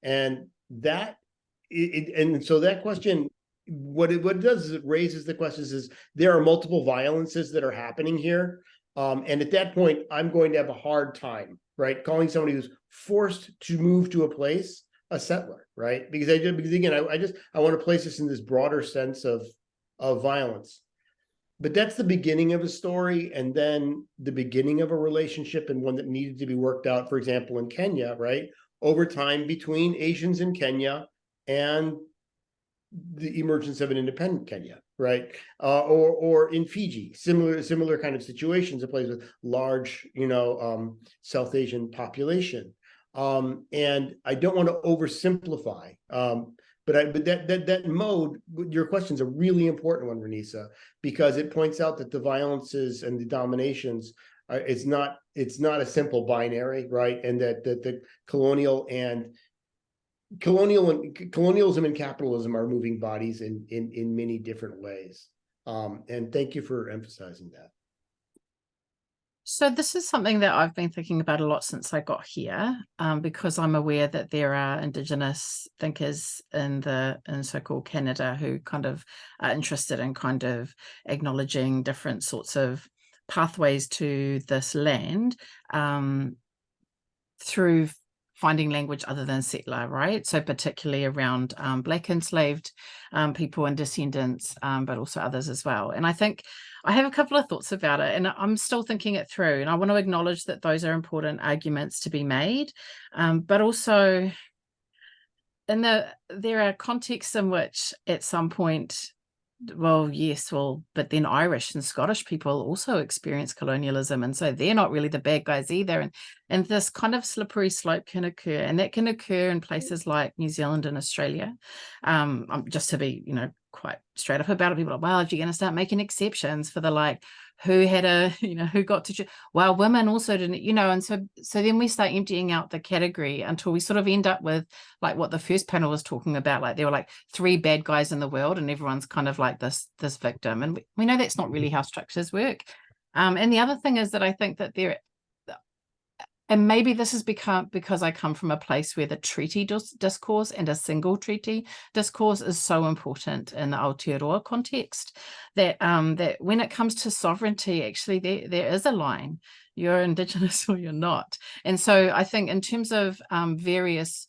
And that, so that question, what it does is it raises the questions is there are multiple violences that are happening here. And at that point, I'm going to have a hard time, right? Calling somebody who's forced to move to a place a settler, right? Because again, I want to place this in this broader sense of violence. But that's the beginning of a story, and then the beginning of a relationship, and one that needed to be worked out, for example, in Kenya, right? Over time between Asians in Kenya and the emergence of an independent Kenya, right? Or in Fiji, similar kind of situations, a place with large, South Asian population. And I don't want to oversimplify, but that mode, your question is a really important one, Renisa, because it points out that the violences and the dominations, it's not a simple binary, right? And that the colonialism and capitalism are moving bodies in many different ways. And thank you for emphasizing that.
So this is something that I've been thinking about a lot since I got here, because I'm aware that there are Indigenous thinkers in so-called Canada who kind of are interested in kind of acknowledging different sorts of pathways to this land through finding language other than settler, right? So particularly around Black enslaved people and descendants, but also others as well. And I think I have a couple of thoughts about it, and I'm still thinking it through. And I want to acknowledge that those are important arguments to be made, but also there are contexts in which at some point, but then Irish and Scottish people also experience colonialism, and so they're not really the bad guys either. And this kind of slippery slope can occur, and that can occur in places like New Zealand and Australia. Just to be, quite straight up about it, people are like, well, if you're going to start making exceptions for the who had who got to choose, well, women also didn't, and so then we start emptying out the category until we sort of end up with like what the first panel was talking about, like there were like 3 bad guys in the world and everyone's kind of like this victim, and we know that's not really how structures work. And the other thing is that I think that and maybe this has become because I come from a place where the treaty discourse and a single treaty discourse is so important in the Aotearoa context, that that when it comes to sovereignty, actually there is a line. You're Indigenous or you're not. And so I think in terms of various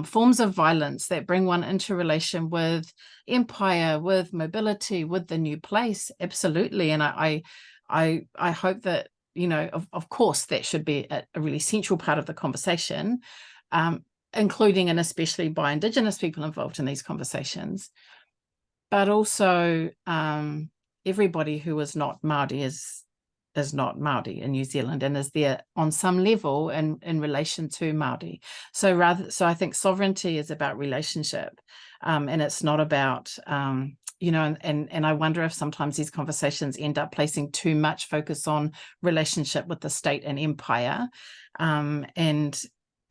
forms of violence that bring one into relation with empire, with mobility, with the new place, absolutely. And I hope that, of course, that should be a really central part of the conversation, including and especially by Indigenous people involved in these conversations. But also everybody who is not Māori is is not Māori in New Zealand and is there on some level in relation to Māori. So I think sovereignty is about relationship, and it's not about, you know, and I wonder if sometimes these conversations end up placing too much focus on relationship with the state and empire.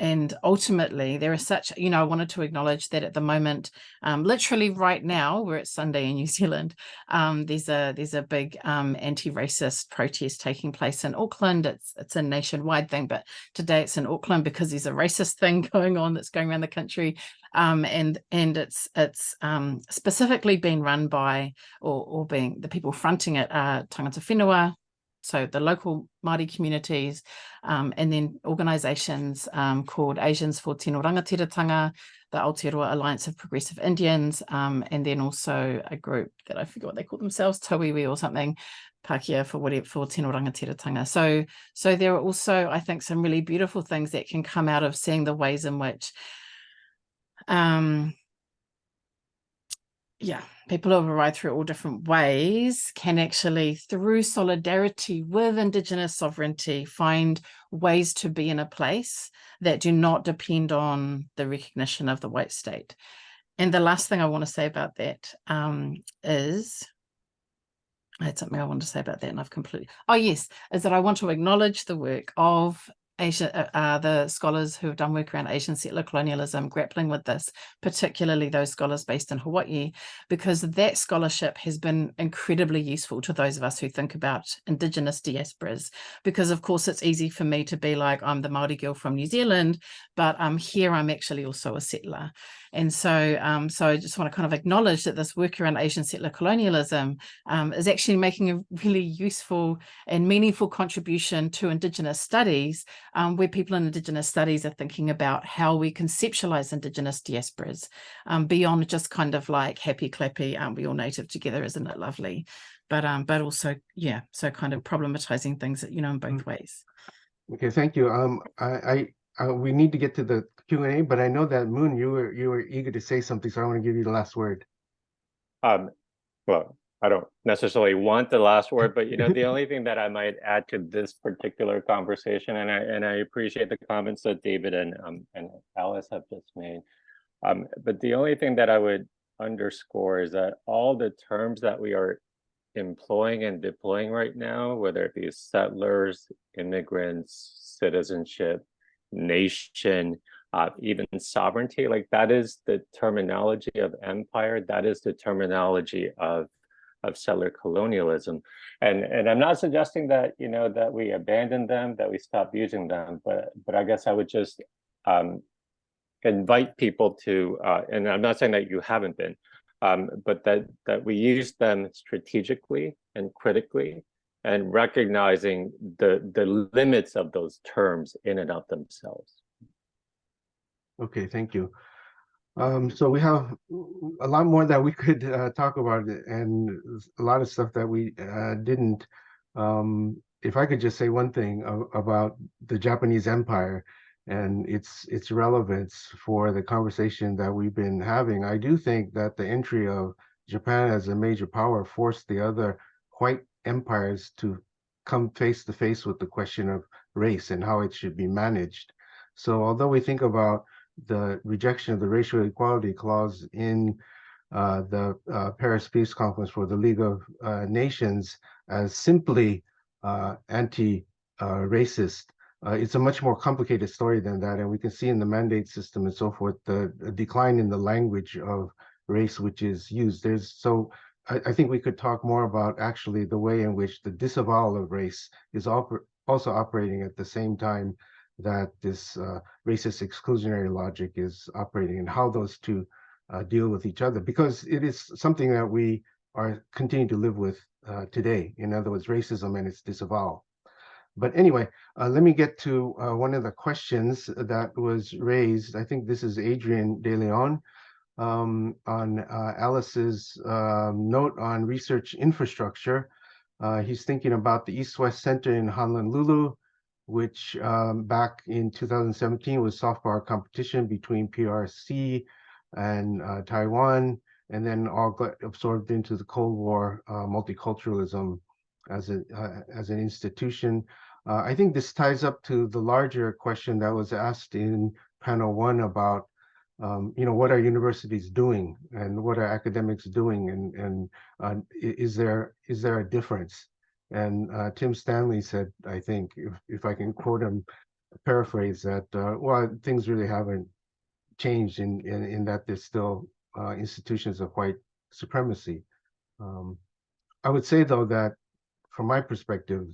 And ultimately, there is such, you know, I wanted to acknowledge that at the moment, literally right now, where it's Sunday in New Zealand, there's a big anti-racist protest taking place in Auckland. It's a nationwide thing, but today it's in Auckland because there's a racist thing going on that's going around the country, and it's specifically being run by or being the people fronting it are tangata whenua, so the local Māori communities, and then organisations called Asians for Tino Rangatiratanga, the Aotearoa Alliance of Progressive Indians, and then also a group that I forget what they call themselves, Tauiwi or something, Pākehā for Tino Rangatiratanga. So there are also, I think, some really beautiful things that can come out of seeing the ways in which people who have arrived through all different ways can actually, through solidarity with Indigenous sovereignty, find ways to be in a place that do not depend on the recognition of the white state. And the last thing I want to say about that is, I had something I wanted to say about that and I've completely, is that I want to acknowledge the work of Asia, the scholars who have done work around Asian settler colonialism, grappling with this, particularly those scholars based in Hawaii, because that scholarship has been incredibly useful to those of us who think about Indigenous diasporas. Because of course it's easy for me to be like, I'm the Māori girl from New Zealand, but here I'm actually also a settler. And so, so I just want to kind of acknowledge that this work around Asian settler colonialism is actually making a really useful and meaningful contribution to Indigenous studies, where people in Indigenous studies are thinking about how we conceptualize Indigenous diasporas beyond just kind of like happy clappy, aren't we all native together, isn't it lovely? But also, yeah, so kind of problematizing things, you know, in both ways.
Okay, thank you. We need to get to the Q&A, but I know that Moon, you were eager to say something, so I want to give you the last word.
Well, I don't necessarily want the last word, but you know, the only thing that I might add to this particular conversation, and I appreciate the comments that David and Alice have just made, but the only thing that I would underscore is that all the terms that we are employing and deploying right now, whether it be settlers, immigrants, citizenship, nation, even sovereignty, like that is the terminology of empire, that is the terminology of settler colonialism. And I'm not suggesting that, you know, that we abandon them, that we stop using them, but I guess I would just invite people to, and I'm not saying that you haven't been, but that we use them strategically and critically, and recognizing the limits of those terms in and of themselves. Okay,
thank you. So we have a lot more that we could talk about, and a lot of stuff that we didn't. If I could just say one thing about the Japanese Empire and its relevance for the conversation that we've been having, I do think that the entry of Japan as a major power forced the other white empires to come face to face with the question of race and how it should be managed. So although we think about the rejection of the racial equality clause in the Paris Peace Conference for the League of Nations as simply anti-racist, it's a much more complicated story than that. And we can see in the mandate system and so forth, the decline in the language of race which is used. I think we could talk more about actually the way in which the disavowal of race is also operating at the same time that this racist exclusionary logic is operating, and how those two deal with each other, because it is something that we are continuing to live with today. In other words, racism and its disavowal. But anyway, let me get to one of the questions that was raised. I think this is Adrian De Leon on Alice's note on research infrastructure. He's thinking about the East-West Center in Honolulu, which back in 2017 was soft power competition between PRC and Taiwan, and then all got absorbed into the Cold War multiculturalism as an institution. I think this ties up to the larger question that was asked in panel 1 about what are universities doing and what are academics doing, and is there a difference? And Tim Stanley said, I think, if I can quote him, paraphrase that, well, things really haven't changed in that there's still institutions of white supremacy. I would say, though, that from my perspective,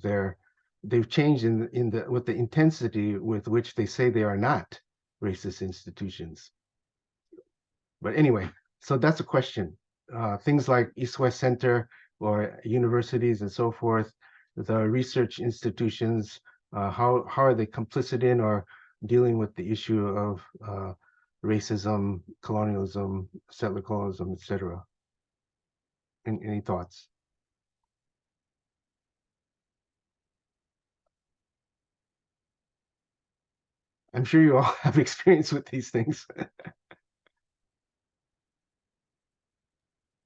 they've changed with the intensity with which they say they are not racist institutions. But anyway, so that's a question. Things like East-West Center or universities and so forth, the research institutions, how are they complicit in or dealing with the issue of racism, colonialism, settler colonialism, etc.? Any thoughts? I'm sure you all have experience with these things.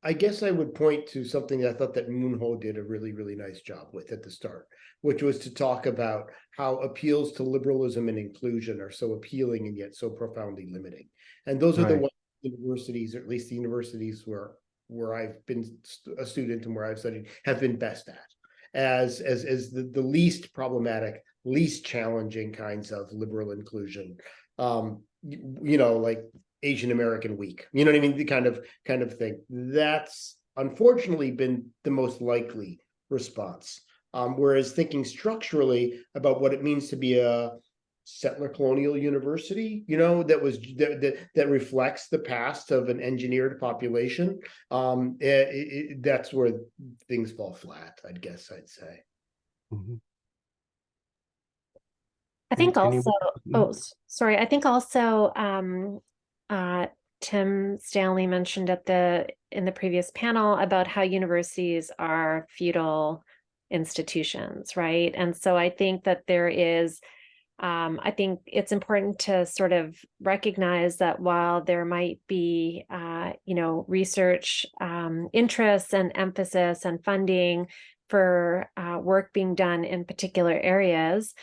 I guess I would point to something I thought that Moon Ho did a really, really nice job with at the start, which was to talk about how appeals to liberalism and inclusion are so appealing and yet so profoundly limiting. And those are the ones universities, or at least the universities where I've been a student and where I've studied, have been best at, as the least problematic, least challenging kinds of liberal inclusion. Like Asian American Week, you know what I mean? The kind of thing. That's unfortunately been the most likely response. Whereas thinking structurally about what it means to be a settler colonial university, that reflects the past of an engineered population, that's where things fall flat, I guess I'd say.
Mm-hmm.
I think also, I think also Tim Stanley mentioned in the previous panel about how universities are feudal institutions, right? And so I think that there is, I think it's important to sort of recognize that while there might be, research interests and emphasis and funding for work being done in particular areas,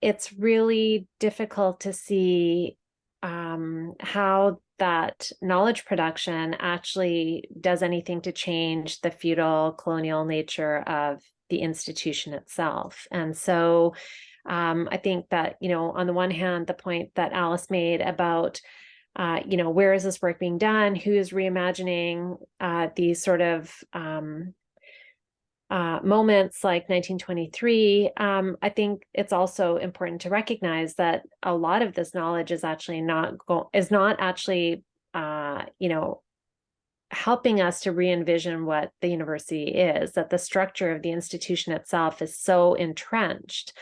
it's really difficult to see how that knowledge production actually does anything to change the feudal colonial nature of the institution itself. And so I think that, on the one hand, the point that Alice made about, where is this work being done? Who is reimagining these sort of moments like 1923, I think it's also important to recognize that a lot of this knowledge is actually not helping us to re-envision what the university is, that the structure of the institution itself is so entrenched,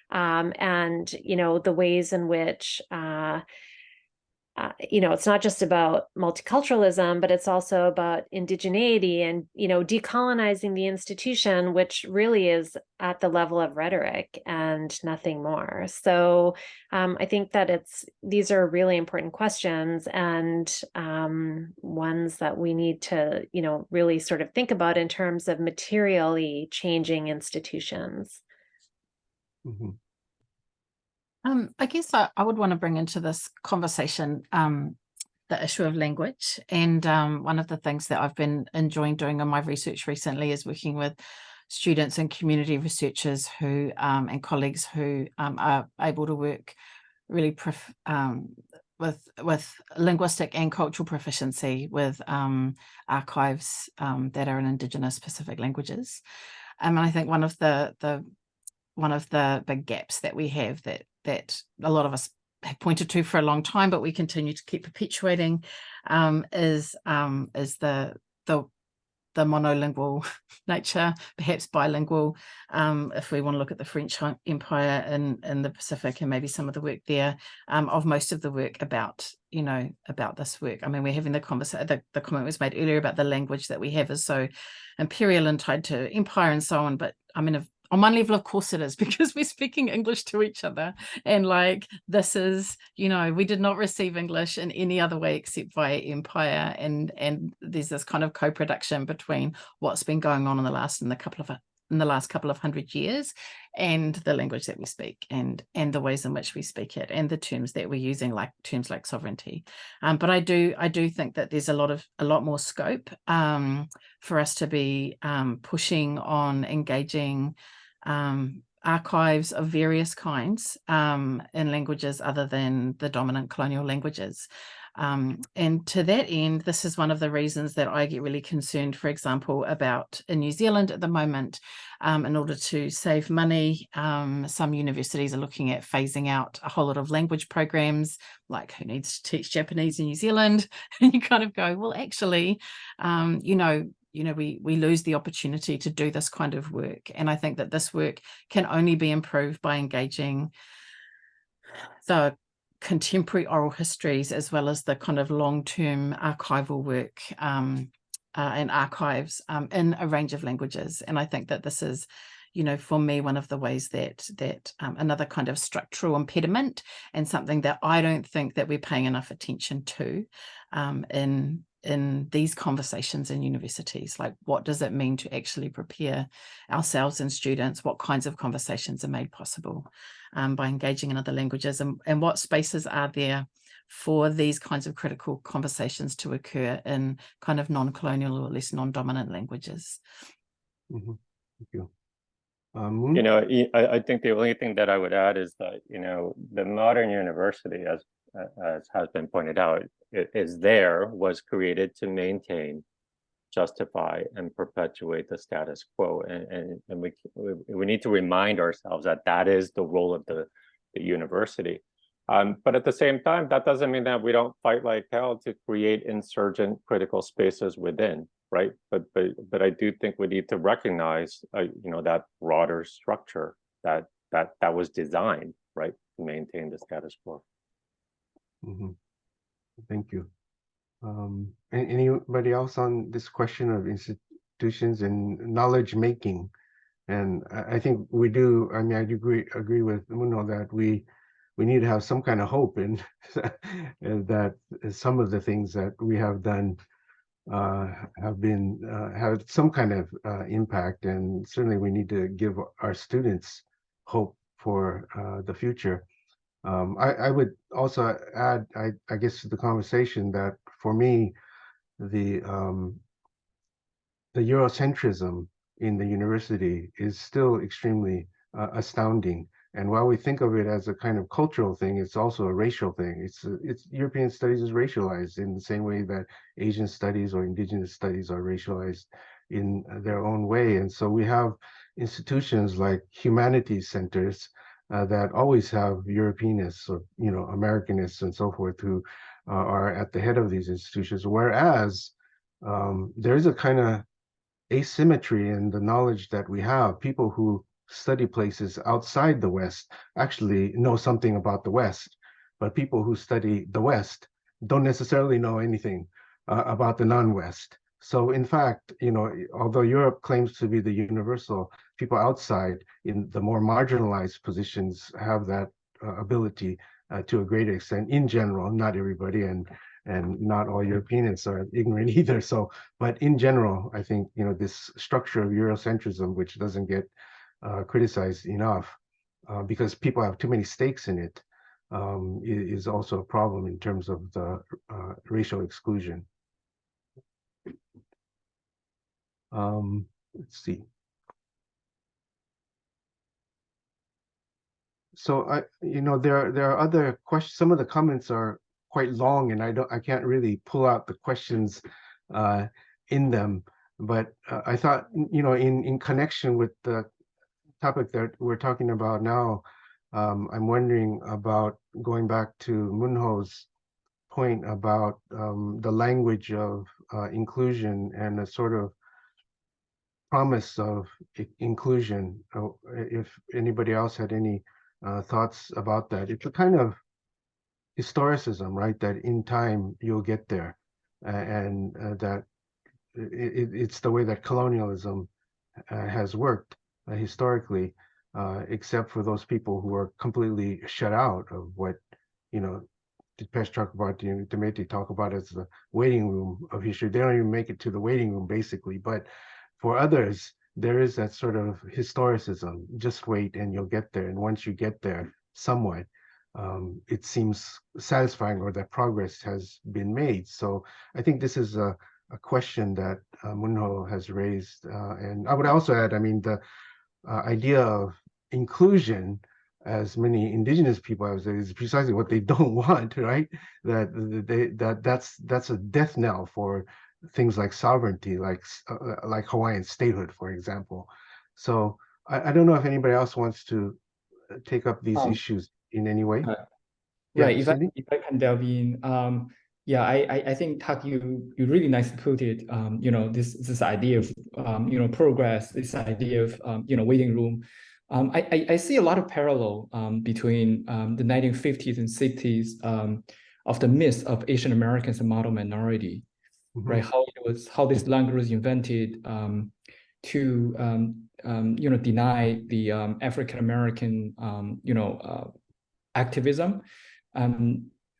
and the ways in which it's not just about multiculturalism, but it's also about indigeneity and, decolonizing the institution, which really is at the level of rhetoric and nothing more. So I think that these are really important questions, and ones that we need to, really sort of think about in terms of materially changing institutions.
Mm-hmm.
I guess I would want to bring into this conversation the issue of language. And one of the things that I've been enjoying doing on my research recently is working with students and community researchers who and colleagues who are able to work really with linguistic and cultural proficiency with archives that are in Indigenous Pacific languages. And I think one of the big gaps that we have that a lot of us have pointed to for a long time, but we continue to keep perpetuating, is the monolingual nature, perhaps bilingual, if we want to look at the French Empire in the Pacific and maybe some of the work there, of most of the work about this work. I mean, we're having the conversation, the comment was made earlier about the language that we have is so imperial and tied to empire and so on, but I mean, on one level, of course it is, because we're speaking English to each other. And this is, we did not receive English in any other way except via empire. And there's this kind of co-production between what's been going on in the last couple of in the last couple of 100 years, and the language that we speak, and the ways in which we speak it, and the terms that we're using, like terms like sovereignty. But I do think that there's a lot more scope for us to be pushing on engaging archives of various kinds in languages other than the dominant colonial languages. And to that end, this is one of the reasons that I get really concerned, for example, about in New Zealand at the moment, in order to save money, some universities are looking at phasing out a whole lot of language programs, like who needs to teach Japanese in New Zealand? And you kind of go, well, actually, we lose the opportunity to do this kind of work. And I think that this work can only be improved by engaging the contemporary oral histories, as well as the kind of long-term archival work and archives in a range of languages. And I think that this is, for me, one of the ways that another kind of structural impediment, and something that I don't think that we're paying enough attention to in these conversations in universities. Like, what does it mean to actually prepare ourselves and students? What kinds of conversations are made possible by engaging in other languages, and what spaces are there for these kinds of critical conversations to occur in kind of non-colonial or at least non-dominant languages?
Mm-hmm. Thank you.
I think the only thing that I would add is that, the modern university, as has been pointed out, was created to maintain, justify, and perpetuate the status quo. And we need to remind ourselves that is the role of the university. But at the same time, that doesn't mean that we don't fight like hell to create insurgent critical spaces within, right? But I do think we need to recognize, that broader structure that was designed, right, to maintain the status quo.
Mm-hmm. Thank you. Anybody else on this question of institutions and knowledge making? And I think we do. I mean, I do agree with Muno that we need to have some kind of hope in that some of the things that we have done have some kind of impact, and certainly we need to give our students hope for the future. I would also add, I guess, to the conversation that for me, the Eurocentrism in the university is still extremely astounding. And while we think of it as a kind of cultural thing, it's also a racial thing. It's European studies is racialized in the same way that Asian studies or indigenous studies are racialized in their own way. And so we have institutions like humanities centers that always have Europeanists or Americanists and so forth who are at the head of these institutions, whereas there's a kind of asymmetry in the knowledge that we have. People who study places outside the West actually know something about the West, but people who study the West don't necessarily know anything about the non-West. So in fact, although Europe claims to be the universal, people outside in the more marginalized positions have that ability to a greater extent in general, not everybody, and not all Europeans are ignorant either. So, but in general, I think, this structure of Eurocentrism, which doesn't get criticized enough because people have too many stakes in it, is also a problem in terms of the racial exclusion. Let's see. So there are other questions. Some of the comments are quite long, and I can't really pull out the questions in them. But I thought, in connection with the topic that we're talking about now, I'm wondering about going back to Munho's point about the language of inclusion and a sort of promise of inclusion. If anybody else had any thoughts about that. It's a kind of historicism, right? That in time you'll get there, and that it's the way that colonialism has worked historically, except for those people who are completely shut out of what, Depeche talk about, Demeti talk about as the waiting room of history. They don't even make it to the waiting room, basically. But for others, there is that sort of historicism, just wait and you'll get there. And once you get there somewhat, it seems satisfying or that progress has been made. So I think this is a question that Munho has raised. And I would also add, I mean, the idea of inclusion, as many indigenous people have said, is precisely what they don't want, right? That's a death knell for things like sovereignty, like Hawaiian statehood, for example. So I don't know if anybody else wants to take up these issues in any way.
Right.
Yeah,
If I can delve in, yeah, I think Tak, you really nicely put it. This idea of progress, this idea of waiting room. I see a lot of parallel between the 1950s and 60s of the myth of Asian Americans as a model minority, right? How this language was invented to deny the African American activism.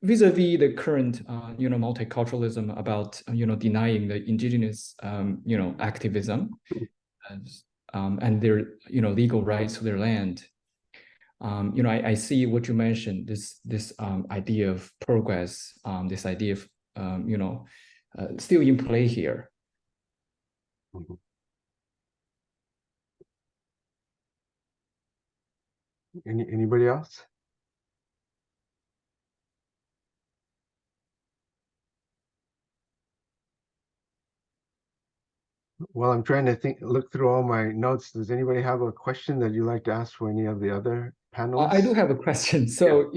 Vis-a-vis the current multiculturalism about denying the indigenous activism and their legal rights to their land. I see what you mentioned, this idea of progress, this idea of still in play here.
Anybody else? Well, I'm trying to look through all my notes. Does anybody have a question that you'd like to ask for any of the other panelists?
I do have a question. So,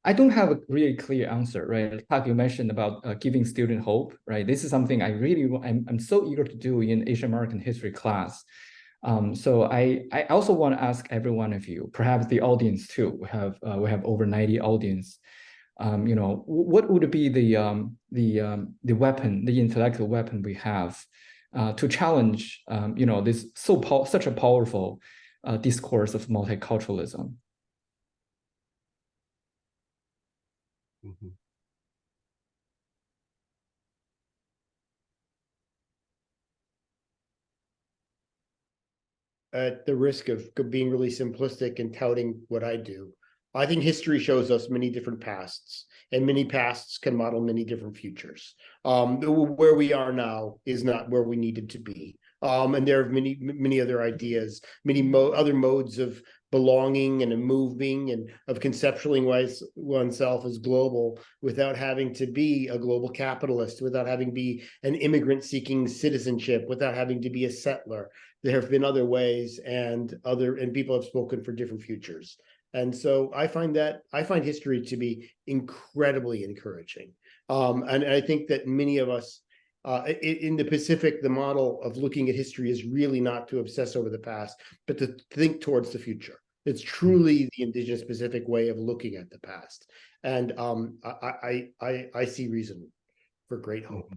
I don't have a really clear answer, right? Tak, you mentioned about giving student hope, right? This is something I'm so eager to do in Asian American history class. So I also want to ask every one of you, perhaps the audience too. We have over 90 audience. What would be the weapon, the intellectual weapon we have to challenge this such a powerful discourse of multiculturalism?
At the risk of being really simplistic and touting what I do, I think history shows us many different pasts, and many pasts can model many different futures. Where we are now is not where we needed to be. And there are many other ideas, many other modes of belonging and of moving and of conceptualizing oneself as global without having to be a global capitalist, without having to be an immigrant seeking citizenship, without having to be a settler. There have been other ways, and people have spoken for different futures. And so I find history to be incredibly encouraging. And I think that many of us in the Pacific, the model of looking at history is really not to obsess over the past, but to think towards the future. It's truly the indigenous Pacific way of looking at the past. And I see reason for great hope.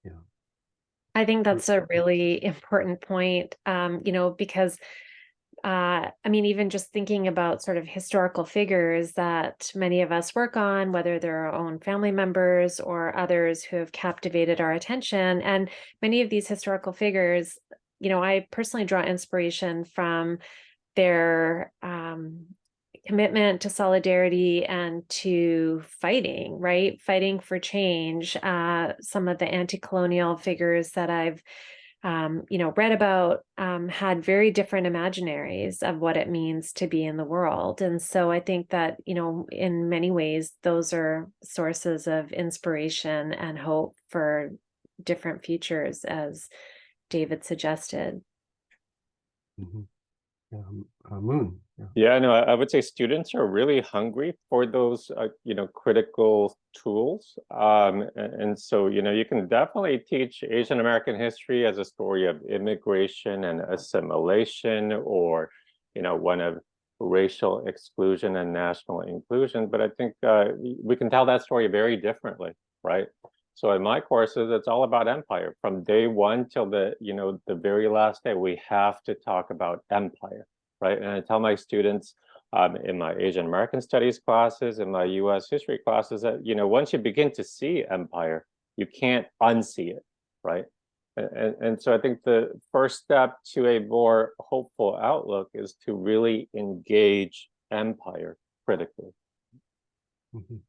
Yeah.
I think that's a really important point, because even just thinking about sort of historical figures that many of us work on, whether they're our own family members or others who have captivated our attention. And many of these historical figures, I personally draw inspiration from their commitment to solidarity and to fighting, right? Fighting for change. Some of the anti-colonial figures that I've read about had very different imaginaries of what it means to be in the world. And so I think that, in many ways, those are sources of inspiration and hope for different futures, as David suggested.
Moon.
Yeah, no, I would say students are really hungry for those, critical tools. And so, you can definitely teach Asian American history as a story of immigration and assimilation, or, one of racial exclusion and national inclusion. But I think we can tell that story very differently, right? So in my courses, it's all about empire. From day one till the very last day, we have to talk about empire. Right. And I tell my students in my Asian American studies classes, in my US history classes, that, once you begin to see empire, you can't unsee it. Right. And so I think the first step to a more hopeful outlook is to really engage empire critically.
Mhm.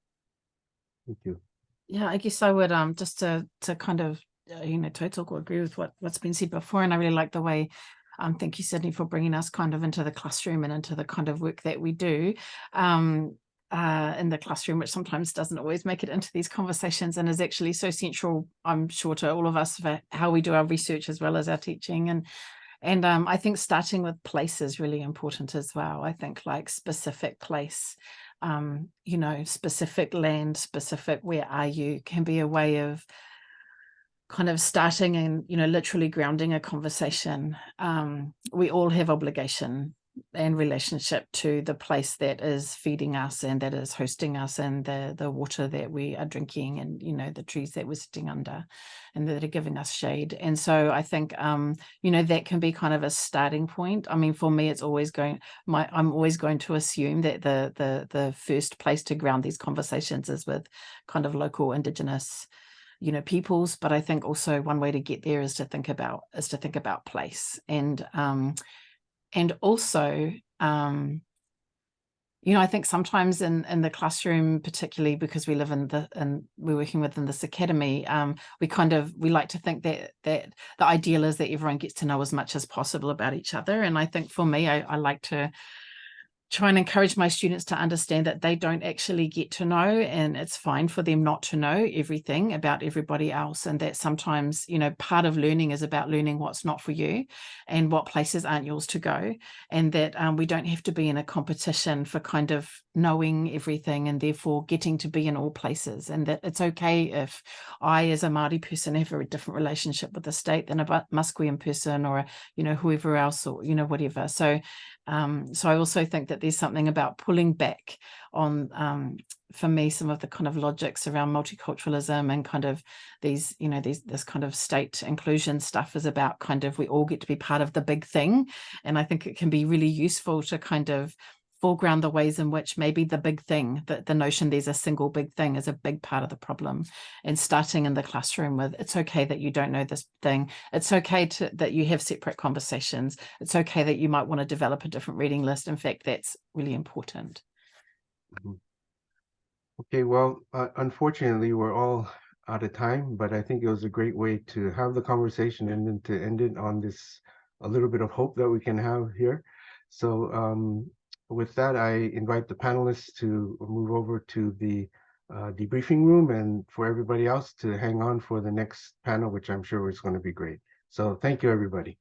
Thank you.
Yeah, I guess I would just to kind of total agree with what's been said before, and I really like the way thank you, Sydney, for bringing us kind of into the classroom and into the kind of work that we do in the classroom, which sometimes doesn't always make it into these conversations and is actually so central, I'm sure, to all of us for how we do our research as well as our teaching. And I think starting with place is really important as well. I think like specific place, specific land, specific where are you can be a way of kind of starting and, literally grounding a conversation. We all have obligation and relationship to the place that is feeding us and that is hosting us, and the water that we are drinking, and the trees that we're sitting under and that are giving us shade. And so I think that can be kind of a starting point. I mean, for me, it's always I'm always going to assume that the first place to ground these conversations is with kind of local Indigenous peoples. But I think also one way to get there is to think about place, and also I think sometimes in the classroom, particularly because we live and we're working within this academy, we like to think that the ideal is that everyone gets to know as much as possible about each other. And I think for me, I like to try and encourage my students to understand that they don't actually get to know, and it's fine for them not to know everything about everybody else. And that sometimes, part of learning is about learning what's not for you and what places aren't yours to go. And that we don't have to be in a competition for kind of knowing everything and therefore getting to be in all places. And that it's okay if I, as a Māori person, have a different relationship with the state than a Musqueam person, or, whoever else, or, whatever. So I also think that there's something about pulling back on, for me, some of the kind of logics around multiculturalism and kind of this kind of state inclusion stuff is about kind of we all get to be part of the big thing. And I think it can be really useful to kind of foreground the ways in which maybe the big thing, the notion there's a single big thing, is a big part of the problem. And starting in the classroom with, it's okay that you don't know this thing. It's okay that you have separate conversations. It's okay that you might want to develop a different reading list. In fact, that's really important.
Okay, well, unfortunately, we're all out of time, but I think it was a great way to have the conversation and then to end it on this, a little bit of hope that we can have here. So with that, I invite the panelists to move over to the debriefing room, and for everybody else to hang on for the next panel, which I'm sure is going to be great. So thank you, everybody.